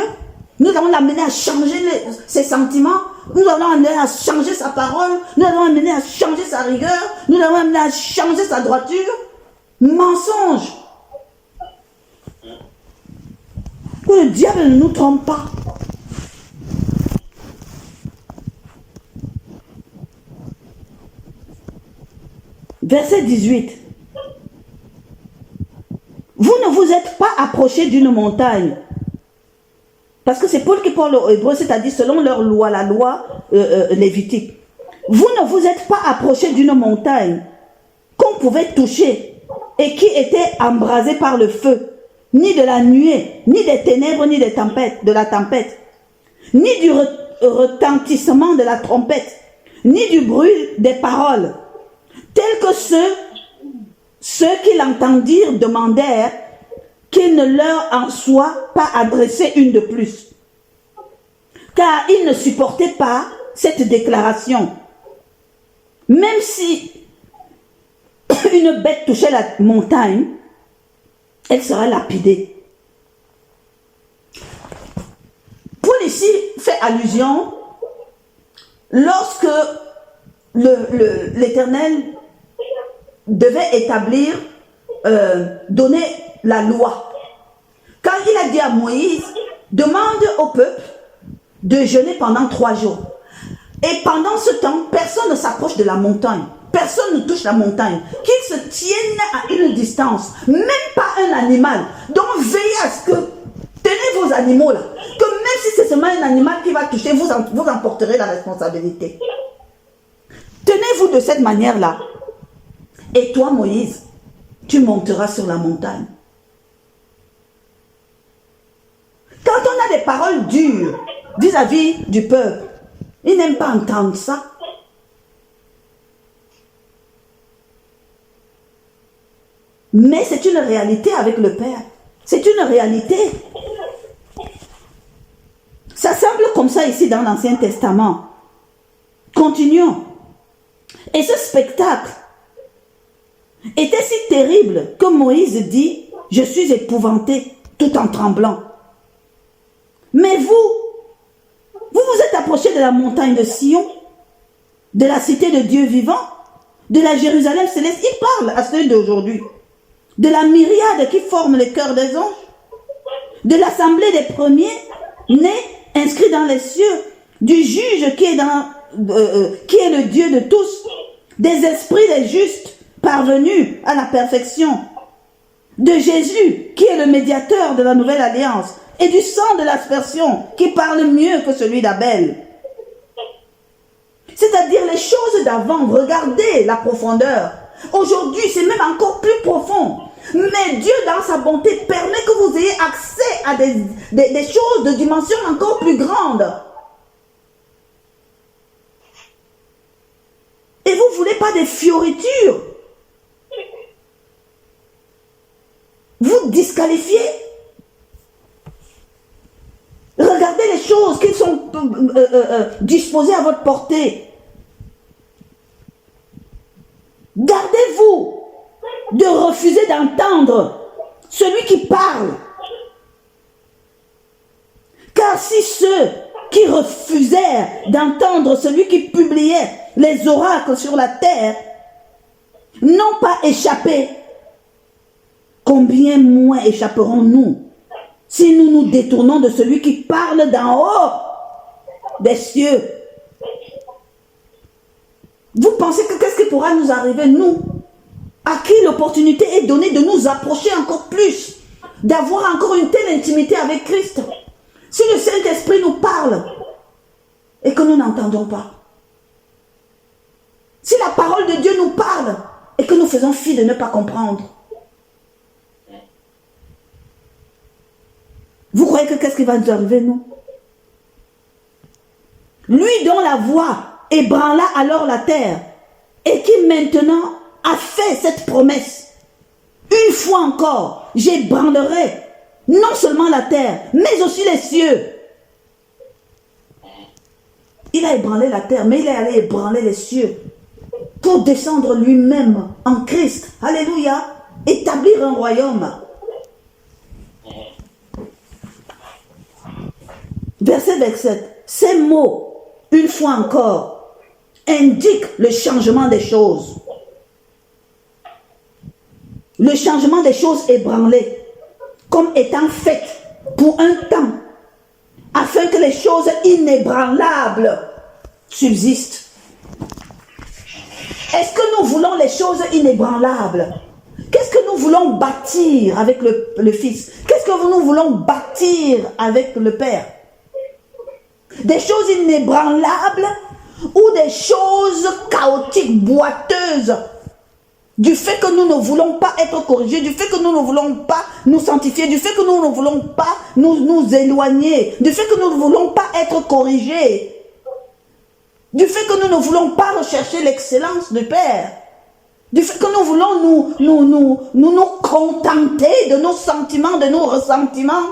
Nous allons l'amener à changer ses sentiments. Nous allons l'amener à changer sa parole. Nous allons l'amener à changer sa rigueur. Nous allons l'amener à changer sa droiture. Mensonge. Que le diable ne nous trompe pas. Verset 18. Vous ne vous êtes pas approchés d'une montagne. Parce que c'est Paul qui parle aux Hébreux, c'est-à-dire selon leur loi, la loi lévitique. Vous ne vous êtes pas approchés d'une montagne qu'on pouvait toucher et qui était embrasée par le feu, ni de la nuée, ni des ténèbres, ni des tempêtes, de la tempête, ni du retentissement de la trompette, ni du bruit des paroles, tels que ceux qui l'entendirent demandèrent qu'il ne leur en soit pas adressé une de plus. Car ils ne supportaient pas cette déclaration. Même si une bête touchait la montagne, elle sera lapidée. Paul ici fait allusion lorsque l'Éternel devait établir, donner la loi. Quand il a dit à Moïse, demande au peuple de jeûner pendant 3 jours. Et pendant ce temps, personne ne s'approche de la montagne. Personne ne touche la montagne. Qu'ils se tiennent à une distance. Même pas un animal. Donc veillez à ce que, tenez vos animaux là. Que même si c'est seulement un animal qui va toucher, vous en porterez la responsabilité. Tenez-vous de cette manière-là. Et toi, Moïse, tu monteras sur la montagne. Quand on a des paroles dures vis-à-vis du peuple, ils n'aiment pas entendre ça. Mais c'est une réalité avec le Père. C'est une réalité. Ça semble comme ça ici dans l'Ancien Testament. Continuons. Et ce spectacle était si terrible que Moïse dit, je suis épouvanté tout en tremblant. Mais vous êtes approché de la montagne de Sion, de la cité de Dieu vivant, de la Jérusalem céleste. Il parle à ceux d'aujourd'hui, de la myriade qui forme le cœur des anges, de l'assemblée des premiers nés inscrits dans les cieux, du juge qui est le Dieu de tous, des esprits des justes parvenus à la perfection, de Jésus qui est le médiateur de la nouvelle alliance, et du sang de l'aspersion qui parle mieux que celui d'Abel. C'est-à-dire les choses d'avant, regardez la profondeur. Aujourd'hui, c'est même encore plus profond. Mais Dieu, dans sa bonté, permet que vous ayez accès à des choses de dimension encore plus grande. Et vous ne voulez pas des fioritures. Vous disqualifiez. Regardez les choses qui sont disposées à votre portée. Gardez-vous de refuser d'entendre celui qui parle. Car si ceux qui refusèrent d'entendre celui qui publiait les oracles sur la terre n'ont pas échappé, combien moins échapperons-nous si nous nous détournons de celui qui parle d'en haut des cieux? Vous pensez que qu'est-ce qui pourra nous arriver, nous, à qui l'opportunité est donnée de nous approcher encore plus, d'avoir encore une telle intimité avec Christ? Si le Saint-Esprit nous parle et que nous n'entendons pas, si la parole de Dieu nous parle et que nous faisons fi de ne pas comprendre, vous croyez que qu'est-ce qui va nous arriver, nous? Lui dont la voix ébranla alors la terre et qui maintenant a fait cette promesse. Une fois encore, j'ébranlerai non seulement la terre, mais aussi les cieux. Il a ébranlé la terre, mais il est allé ébranler les cieux pour descendre lui-même en Christ. Alléluia. Établir un royaume. Verset 27. Ces mots, une fois encore, indiquent le changement des choses. Le changement des choses ébranlées, comme étant faites pour un temps, afin que les choses inébranlables subsistent. Est-ce que nous voulons les choses inébranlables? Qu'est-ce que nous voulons bâtir avec le Fils? Qu'est-ce que nous voulons bâtir avec le Père? Des choses inébranlables ou des choses chaotiques, boiteuses, du fait que nous ne voulons pas être corrigés, du fait que nous ne voulons pas nous sanctifier, du fait que nous ne voulons pas nous éloigner, du fait que nous ne voulons pas être corrigés, du fait que nous ne voulons pas rechercher l'excellence du Père, du fait que nous voulons nous contenter de nos sentiments, de nos ressentiments.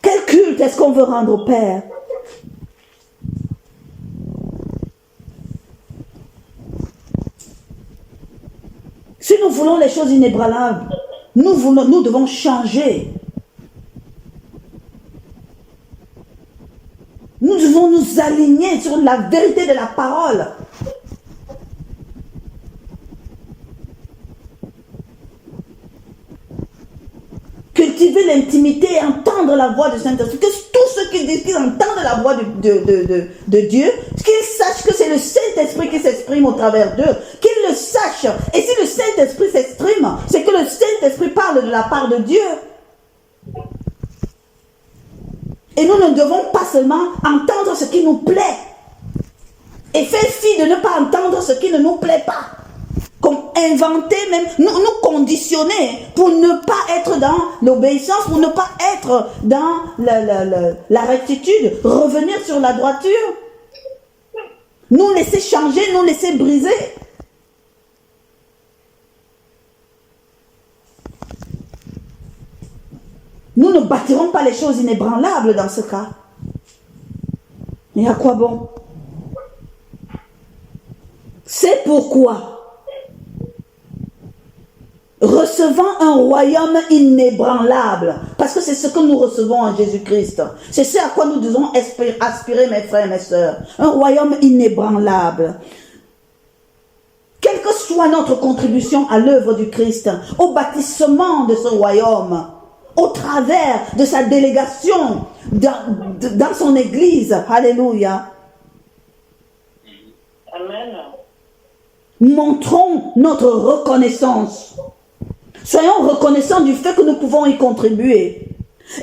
Quel culte est-ce qu'on veut rendre au Père? Si nous voulons les choses inébranlables, nous devons changer. Nous devons nous aligner sur la vérité de la parole. Cultiver l'intimité et entendre la voix du Saint-Esprit. Que tous ceux qui disent qu'ils entendent la voix de Dieu, qu'ils sachent que c'est le Saint-Esprit qui s'exprime au travers d'eux. Qu'ils le sachent. Et si le Saint-Esprit s'exprime, c'est que le Saint-Esprit parle de la part de Dieu. Et nous ne devons pas seulement entendre ce qui nous plaît et faire fi de ne pas entendre ce qui ne nous plaît pas. Comme inventer même, nous conditionner pour ne pas être dans l'obéissance, pour ne pas être dans la rectitude, revenir sur la droiture, nous laisser changer, nous laisser briser. Nous ne bâtirons pas les choses inébranlables dans ce cas. Mais à quoi bon? C'est pourquoi, recevant un royaume inébranlable, parce que c'est ce que nous recevons en Jésus-Christ, c'est ce à quoi nous devons aspirer, mes frères et mes sœurs, un royaume inébranlable. Quelle que soit notre contribution à l'œuvre du Christ, au bâtissement de ce royaume, au travers de sa délégation dans son Église, alléluia. Amen. Montrons notre reconnaissance. Soyons reconnaissants du fait que nous pouvons y contribuer.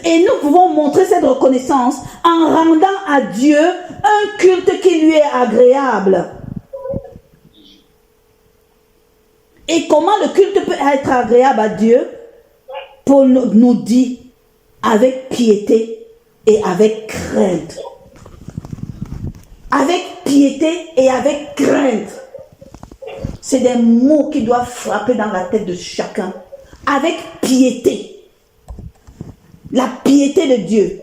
Et nous pouvons montrer cette reconnaissance en rendant à Dieu un culte qui lui est agréable. Et comment le culte peut être agréable à Dieu? Paul nous dit avec piété et avec crainte. Avec piété et avec crainte. C'est des mots qui doivent frapper dans la tête de chacun. Avec piété. La piété de Dieu.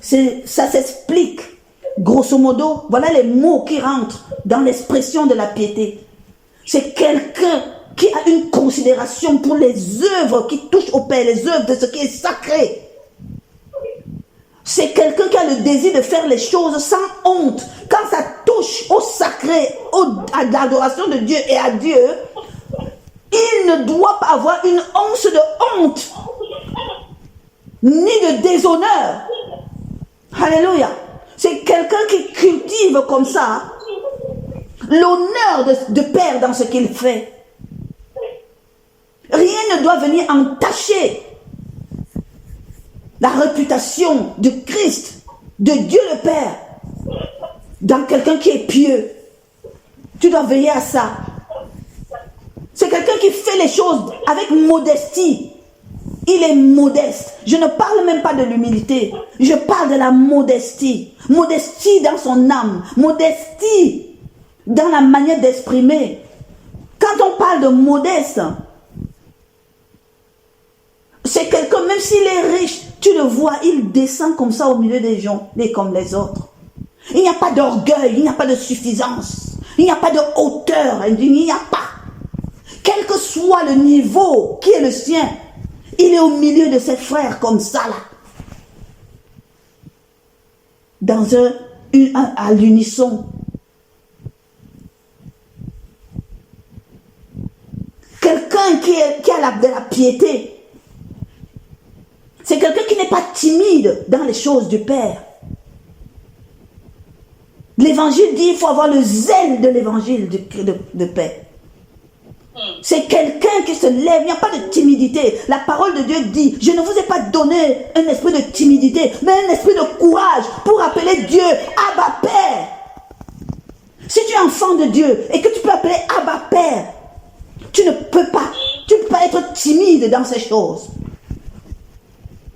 Ça s'explique. Grosso modo, voilà les mots qui rentrent dans l'expression de la piété. C'est quelqu'un qui a une considération pour les œuvres qui touchent au Père, les œuvres de ce qui est sacré. C'est quelqu'un qui a le désir de faire les choses sans honte. Quand ça touche au sacré, à l'adoration de Dieu et à Dieu, il ne doit pas avoir une once de honte, ni de déshonneur. Alléluia. C'est quelqu'un qui cultive comme ça l'honneur de Père dans ce qu'il fait. Rien ne doit venir entacher la réputation de Christ, de Dieu le Père, dans quelqu'un qui est pieux. Tu dois veiller à ça. C'est quelqu'un qui fait les choses avec modestie. Il est modeste. Je ne parle même pas de l'humilité. Je parle de la modestie. Modestie dans son âme. Modestie dans la manière d'exprimer. Quand on parle de modeste, c'est quelqu'un, même s'il est riche, tu le vois, il descend comme ça au milieu des gens, comme les autres. Il n'y a pas d'orgueil, il n'y a pas de suffisance, il n'y a pas de hauteur, il n'y a pas. Quel que soit le niveau qui est le sien, il est au milieu de ses frères comme ça là. Dans à l'unisson. Quelqu'un qui a de la piété. C'est quelqu'un qui n'est pas timide dans les choses du Père. L'évangile dit qu'il faut avoir le zèle de l'évangile de paix. C'est quelqu'un qui se lève, il n'y a pas de timidité. La parole de Dieu dit, je ne vous ai pas donné un esprit de timidité, mais un esprit de courage pour appeler Dieu Abba Père. Si tu es enfant de Dieu et que tu peux appeler Abba Père, tu ne peux pas être timide dans ces choses.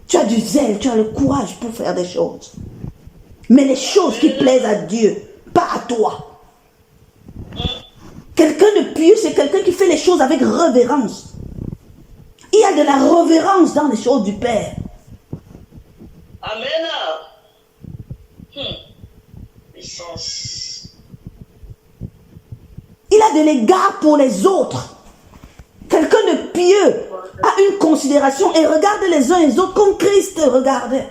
Tu as du zèle, tu as le courage pour faire des choses. Mais les choses qui plaisent à Dieu, pas à toi. Quelqu'un de pieux, c'est quelqu'un qui fait les choses avec révérence. Il y a de la révérence dans les choses du Père. Amen. Puissance. Il a de l'égard pour les autres. Quelqu'un de pieux a une considération et regarde les uns et les autres comme Christ regardait.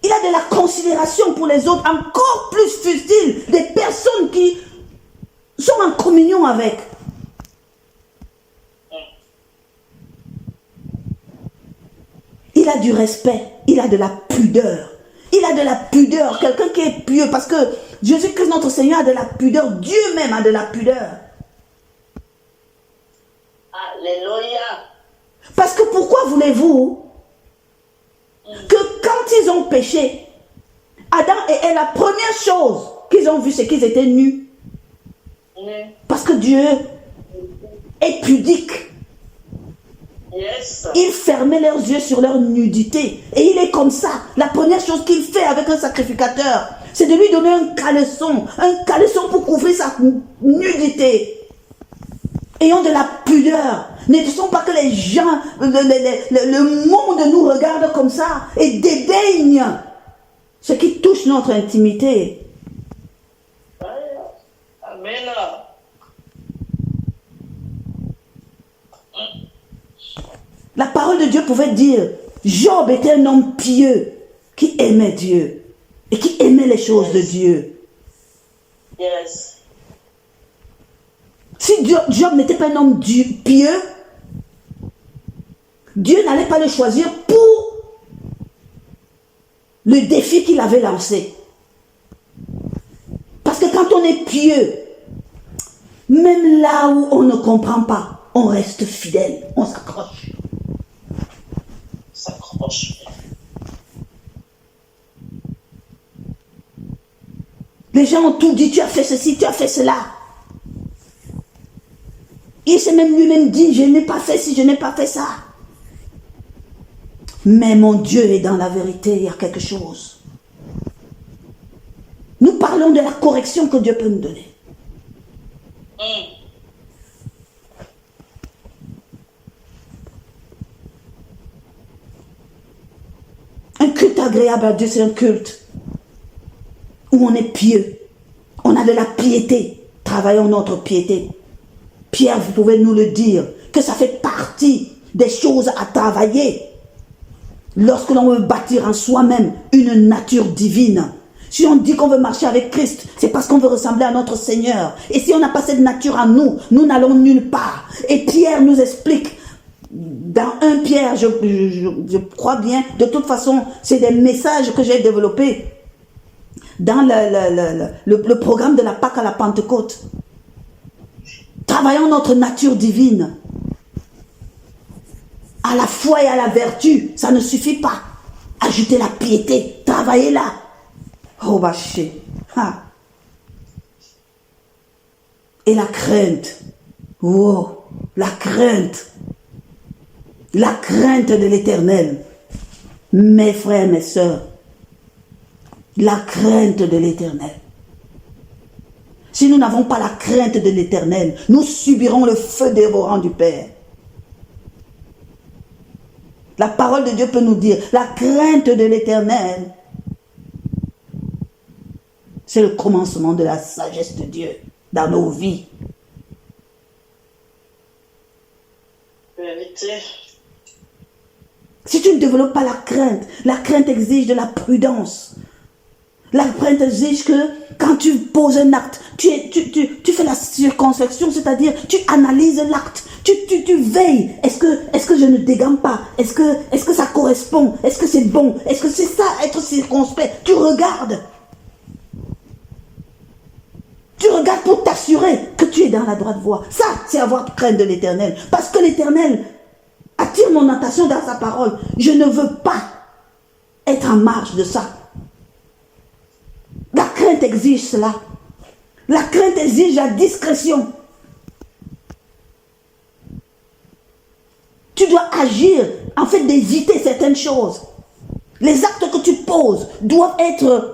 Il a de la considération pour les autres, encore plus fut-il des personnes qui sont en communion avec. Il a du respect, il a de la pudeur. Il a de la pudeur, quelqu'un qui est pieux, parce que Jésus-Christ, notre Seigneur, a de la pudeur, Dieu même a de la pudeur. Alléluia. Parce que pourquoi voulez-vous que quand ils ont péché, Adam et Ève, la première chose qu'ils ont vue, c'est qu'ils étaient nus. Parce que Dieu est pudique. Yes. Il fermait leurs yeux sur leur nudité. Et il est comme ça. La première chose qu'il fait avec un sacrificateur, c'est de lui donner un caleçon pour couvrir sa nudité. Ayons de la pudeur. Ne laissons pas que les gens, le monde nous regarde comme ça et dédaigne ce qui touche notre intimité. Amen. La parole de Dieu pouvait dire, Job était un homme pieux qui aimait Dieu et qui aimait les choses de Dieu. Yes. Si Job n'était pas un homme pieux, Dieu n'allait pas le choisir pour le défi qu'il avait lancé. Parce que quand on est pieux, même là où on ne comprend pas, on reste fidèle, on s'accroche. Les gens ont tout dit, tu as fait ceci, tu as fait cela. Il s'est même lui-même dit, je n'ai pas fait ci, je n'ai pas fait ça. Mais mon Dieu est dans la vérité, il y a quelque chose. Nous parlons de la correction que Dieu peut nous donner. Un culte agréable à Dieu, c'est un culte où on est pieux. On a de la piété. Travaillons notre piété. Pierre, vous pouvez nous le dire, que ça fait partie des choses à travailler. Lorsque l'on veut bâtir en soi-même une nature divine. Si on dit qu'on veut marcher avec Christ, c'est parce qu'on veut ressembler à notre Seigneur. Et si on n'a pas cette nature en nous, nous n'allons nulle part. Et Pierre nous explique, dans 1 Pierre, je crois bien, de toute façon, c'est des messages que j'ai développés dans le programme de la Pâque à la Pentecôte. Travaillons notre nature divine. À la foi et à la vertu, ça ne suffit pas. Ajoutez la piété, travaillez-la. Oh, bâché. Et la crainte. Oh, la crainte. La crainte de l'Éternel. Mes frères, mes sœurs. La crainte de l'Éternel. Si nous n'avons pas la crainte de l'Éternel, nous subirons le feu dévorant du Père. La parole de Dieu peut nous dire, la crainte de l'Éternel, c'est le commencement de la sagesse de Dieu dans nos vies. Vérité. Si tu ne développes pas la crainte exige de la prudence. La crainte exige que quand tu poses un acte, tu fais la circonspection, c'est-à-dire tu analyses l'acte, tu veilles. Est-ce que je ne dégamme pas? Est-ce que ça correspond? Est-ce que c'est bon? Est-ce que c'est ça, être circonspect? Tu regardes. Tu regardes pour t'assurer que tu es dans la droite voie. Ça, c'est avoir crainte de l'Éternel. Parce que l'Éternel attire mon attention dans sa parole. Je ne veux pas être en marge de ça. La crainte exige cela. La crainte exige la discrétion. Tu dois agir, en fait, d'éviter certaines choses. Les actes que tu poses doivent être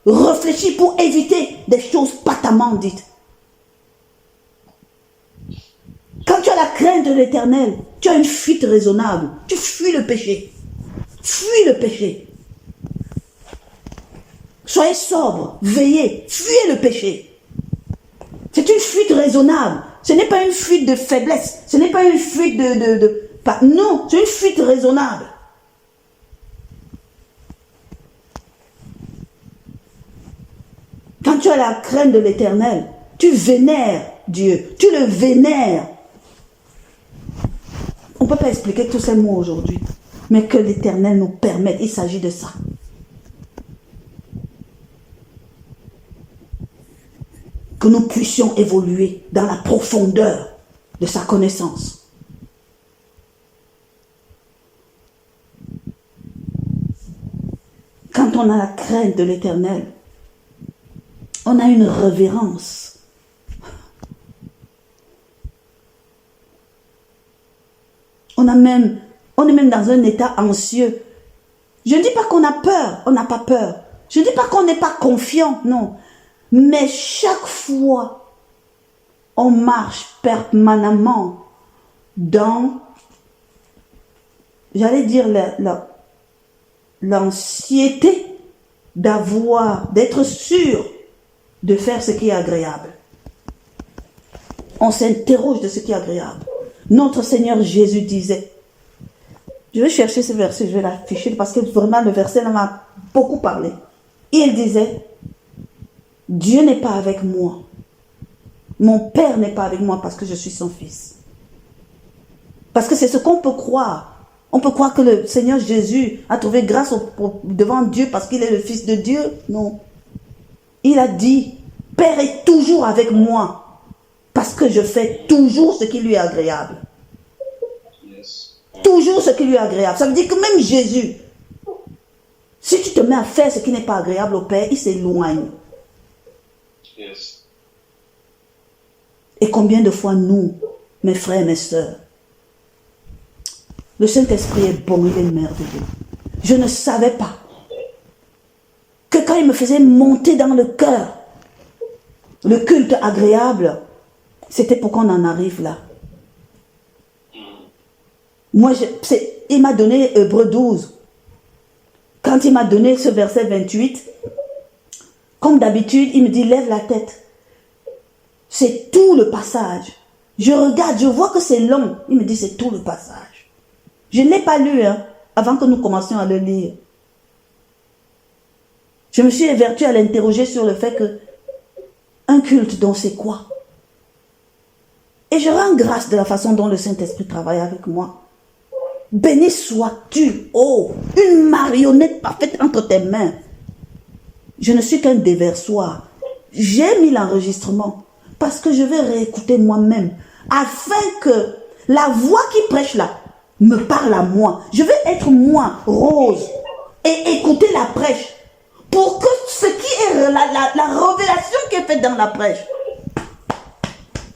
réfléchis pour éviter des choses patamment dites. Quand tu as la crainte de l'Éternel, tu as une fuite raisonnable. Tu fuis le péché. Fuis le péché. Soyez sobre, veillez, fuyez le péché. C'est une fuite raisonnable. Ce n'est pas une fuite de faiblesse. Ce n'est pas une fuite non, c'est une fuite raisonnable. Quand tu as la crainte de l'Éternel, tu vénères Dieu. Tu le vénères. On ne peut pas expliquer tous ces mots aujourd'hui. Mais que l'Éternel nous permette. Il s'agit de ça. Que nous puissions évoluer dans la profondeur de sa connaissance. Quand on a la crainte de l'Éternel, on a une révérence. On est même dans un état anxieux. Je ne dis pas qu'on a peur, on n'a pas peur. Je ne dis pas qu'on n'est pas confiant, non. Mais chaque fois, on marche permanemment dans, j'allais dire, l'anxiété d'être sûr de faire ce qui est agréable. on s'interroge de ce qui est agréable. Notre Seigneur Jésus disait, je vais chercher ce verset, je vais l'afficher parce que vraiment le verset m'a beaucoup parlé. Il disait, Dieu n'est pas avec moi. Mon Père n'est pas avec moi parce que je suis son fils. Parce que c'est ce qu'on peut croire. On peut croire que le Seigneur Jésus a trouvé grâce devant Dieu parce qu'il est le Fils de Dieu. Non. Il a dit, Père est toujours avec moi parce que je fais toujours ce qui lui est agréable. Yes. Toujours ce qui lui est agréable. Ça veut dire que même Jésus, si tu te mets à faire ce qui n'est pas agréable au Père, il s'éloigne. Yes. Et combien de fois nous, mes frères et mes sœurs, le Saint-Esprit est bon, il est merveilleux. Je ne savais pas que quand il me faisait monter dans le cœur le culte agréable, c'était pour qu'on en arrive là. Moi, il m'a donné Hébreux 12. Quand il m'a donné ce verset 28, comme d'habitude, il me dit, lève la tête. C'est tout le passage. Je regarde, je vois que c'est long. Il me dit, c'est tout le passage. Je ne l'ai pas lu avant que nous commencions à le lire. Je me suis évertuée à l'interroger sur le fait que un culte, donc c'est quoi? Et je rends grâce de la façon dont le Saint-Esprit travaille avec moi. Béni sois-tu, oh, une marionnette parfaite entre tes mains. Je ne suis qu'un déversoir. J'ai mis l'enregistrement parce que je vais réécouter moi-même afin que la voix qui prêche là me parle à moi. Je vais être moi, Rose, et écouter la prêche pour que ce qui est la révélation qui est faite dans la prêche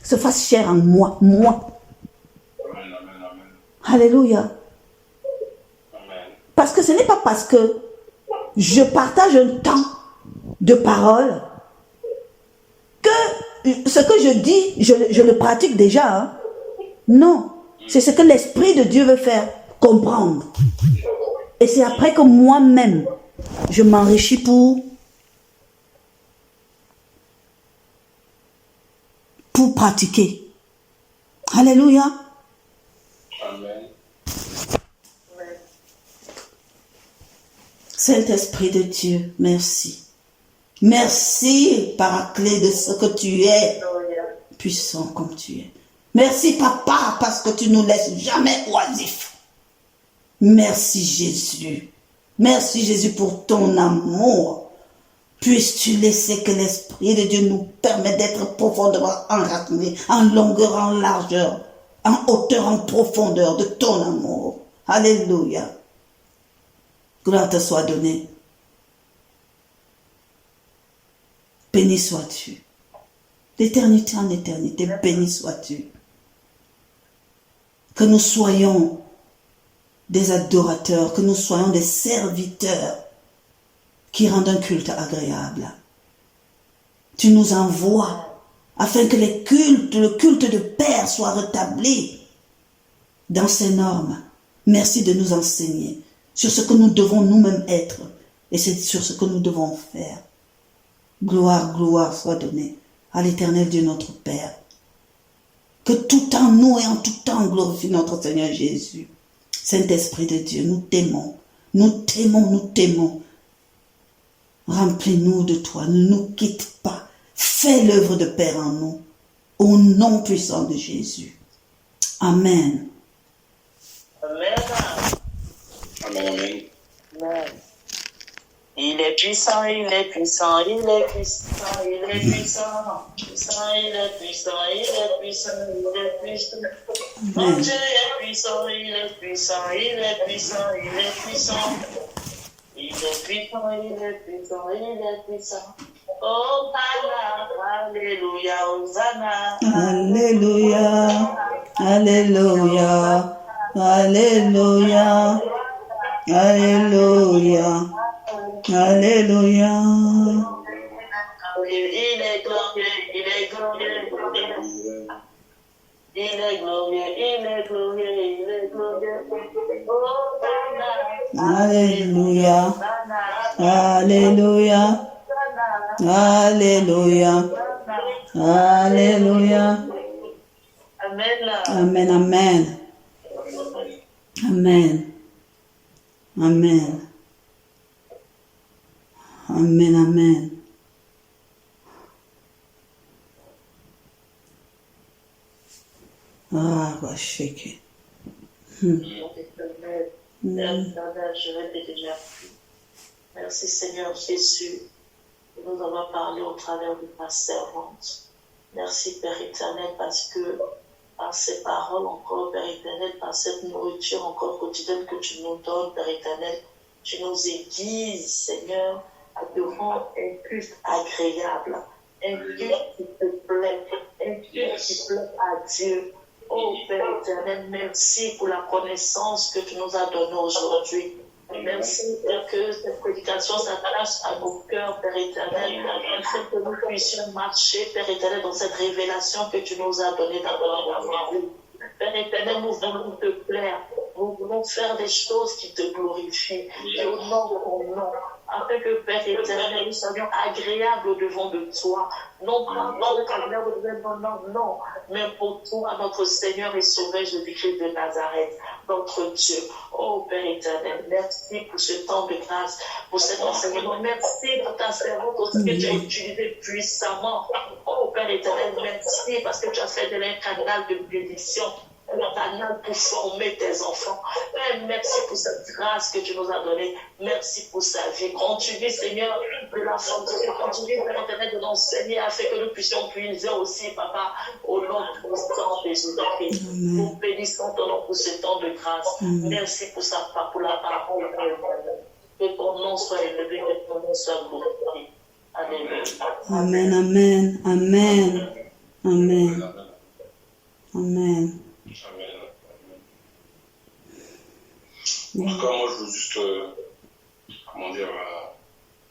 se fasse chair en moi. Amen, amen, amen. Alléluia. Amen. Parce que ce n'est pas parce que je partage un temps de parole que ce que je dis, je le pratique déjà. Hein. Non, c'est ce que l'Esprit de Dieu veut faire comprendre. Et c'est après que moi-même, je m'enrichis pour pratiquer. Alléluia. Amen. Saint-Esprit de Dieu, merci. Merci, Paraclet, de ce que tu es, puissant comme tu es. Merci, Papa, parce que tu nous laisses jamais oisifs. Merci, Jésus. Merci, Jésus, pour ton amour. Puisses-tu laisser que l'Esprit de Dieu nous permette d'être profondément enracinés, en longueur, en largeur, en hauteur, en profondeur de ton amour. Alléluia. Gloire te soit donnée. Béni sois-tu. D'éternité en éternité, béni sois-tu. Que nous soyons des adorateurs, que nous soyons des serviteurs qui rendent un culte agréable. Tu nous envoies afin que le culte de Père soit rétabli dans ses normes. Merci de nous enseigner sur ce que nous devons nous-mêmes être et c'est sur ce que nous devons faire. Gloire, gloire soit donnée à l'Éternel Dieu notre Père. Que tout en nous et en tout temps glorifie notre Seigneur Jésus. Saint-Esprit de Dieu, nous t'aimons, nous t'aimons, nous t'aimons. Remplis-nous de toi, ne nous quitte pas. Fais l'œuvre de Père en nous, au nom puissant de Jésus. Amen. Amen. Amen, amen. Amen. Il est puissant, il est puissant, il est puissant, il est puissant. Puissant, il est puissant, il est puissant, il est puissant. Mon Dieu est puissant, il est puissant, il est puissant, il est puissant. Il est puissant, il est puissant, il est puissant. Oh, Alléluia, Hosanna. Alléluia, Alléluia, Alléluia, Alléluia, Alléluia. Il est glorieux, il est glorieux. Il est glorieux, il est glorieux, il est glorieux. Hosanna. Alléluia, Alléluia, Alléluia, Alléluia, Amen, amen. Amen. Amen. Amen, amen. Ah, va shaker. Je vais te dire merci. Merci Seigneur Jésus. Nous avons parlé au travers de ta servante. Merci Père éternel parce que par ces paroles encore, Père éternel, par cette nourriture encore quotidienne que tu nous donnes, Père éternel, tu nous aiguises, Seigneur, à te rendre un culte agréable, un culte qui te plaît, un culte qui plaît à Dieu. Oh Père éternel, merci pour la connaissance que tu nous as donnée aujourd'hui. Merci Père que cette prédication s'attache à nos cœurs, Père éternel, afin que nous puissions marcher, Père éternel, dans cette révélation que tu nous as donnée dans notre vie. Père éternel, nous voulons te plaire, nous voulons faire des choses qui te glorifient, et au nom de ton nom, afin que Père éternel, nous soyons agréables au-devant de toi, non pas pour agréable au-devant de non, non, mais pour toi, notre Seigneur et Sauveur Jésus-Christ de Nazareth, notre Dieu. Oh Père éternel, merci pour ce temps de grâce, pour cet enseignement. Merci pour ta servante aussi que tu as utilisé puissamment. Oh Père éternel, merci parce que tu as fait de l'un canal de bénédiction, un canal pour former tes enfants. Père, merci pour cette grâce que tu nous as donnée. Merci pour sa vie. Continue, Seigneur, de la fortifier. Continue, Père éternel, de l'enseigner afin que nous puissions puiser aussi, Papa, au nom de sang de Jésus-Christ. Nous bénissons ton nom pour ce temps de grâce. Merci pour pour la parole. Que ton nom soit élevé, que ton nom soit glorifié. Amen. Amen, amen, amen, amen, amen. En tout cas, moi, je veux juste,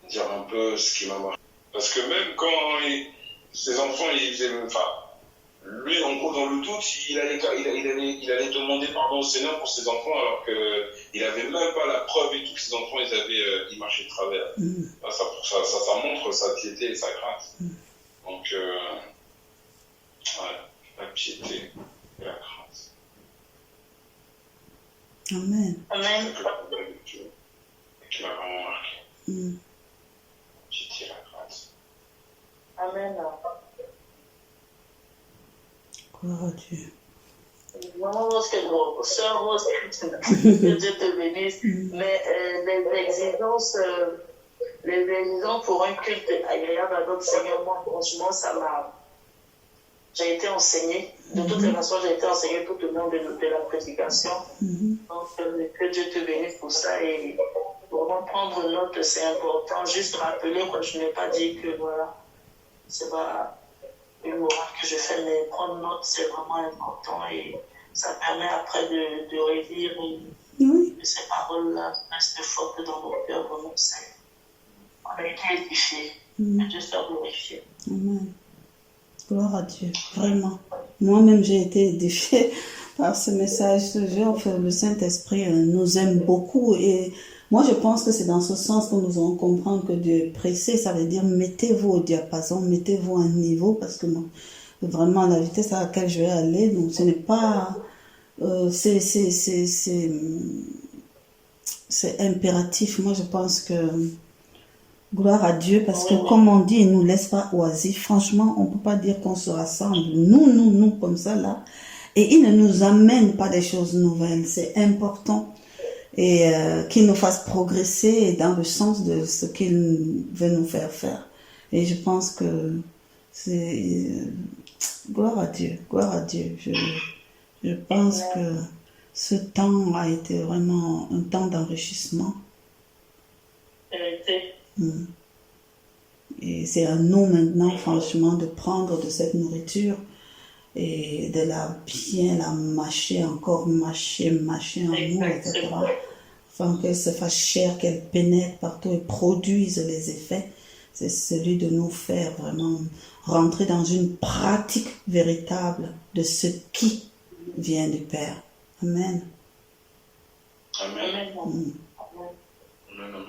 dire un peu ce qui m'a marqué. Parce que même quand ses enfants, ils faisaient, lui, en gros, dans le doute, il allait demander pardon au Seigneur pour ses enfants, alors qu'il n'avait même pas la preuve et tout que ses enfants, ils marchaient de travers. Ça montre sa piété et sa crainte. Donc, la piété et la crainte. Amen. Amen. Qui m'a vraiment marqué. Piété et la crainte. Amen. Gloire à Dieu. Non, sœur Rose, que Dieu te bénisse, mais les exigences pour un culte agréable à notre Seigneur, moi, franchement, j'ai été enseignée. De toutes les façons, j'ai été enseignée tout au long de la prédication. Donc, que Dieu te bénisse pour ça et vraiment prendre note, c'est important. Juste rappeler, moi, je n'ai pas dit que voilà, c'est pas une morale que je fais, mais prendre note, c'est vraiment important et ça permet après de relire et que ces paroles-là restent fortes dans nos cœurs. Vraiment, on a été édifiés. Que Dieu soit glorifié. Amen. Gloire à Dieu, vraiment. Moi-même, j'ai été édifiée par ce message. Le Saint-Esprit nous aime beaucoup et moi, je pense que c'est dans ce sens que nous allons comprendre que de presser, ça veut dire mettez-vous au diapason, mettez-vous à un niveau parce que vraiment, la vitesse à laquelle je vais aller, donc ce n'est pas... c'est impératif. Moi, je pense que... Gloire à Dieu, parce que comme on dit, il ne nous laisse pas oisifs. Franchement, on ne peut pas dire qu'on se rassemble, nous, comme ça, là. Et il ne nous amène pas des choses nouvelles. C'est important. Et qu'il nous fasse progresser dans le sens de ce qu'il veut nous faire faire. Et je pense que c'est... gloire à Dieu, gloire à Dieu. Je pense que ce temps a été vraiment un temps d'enrichissement. Et c'est à nous maintenant, franchement, de prendre de cette nourriture et de bien la mâcher encore, mâcher en nous, etc. Afin qu'elle se fasse chair, qu'elle pénètre partout et produise les effets. C'est celui de nous faire vraiment rentrer dans une pratique véritable de ce qui vient du Père. Amen. Amen. Amen. Amen.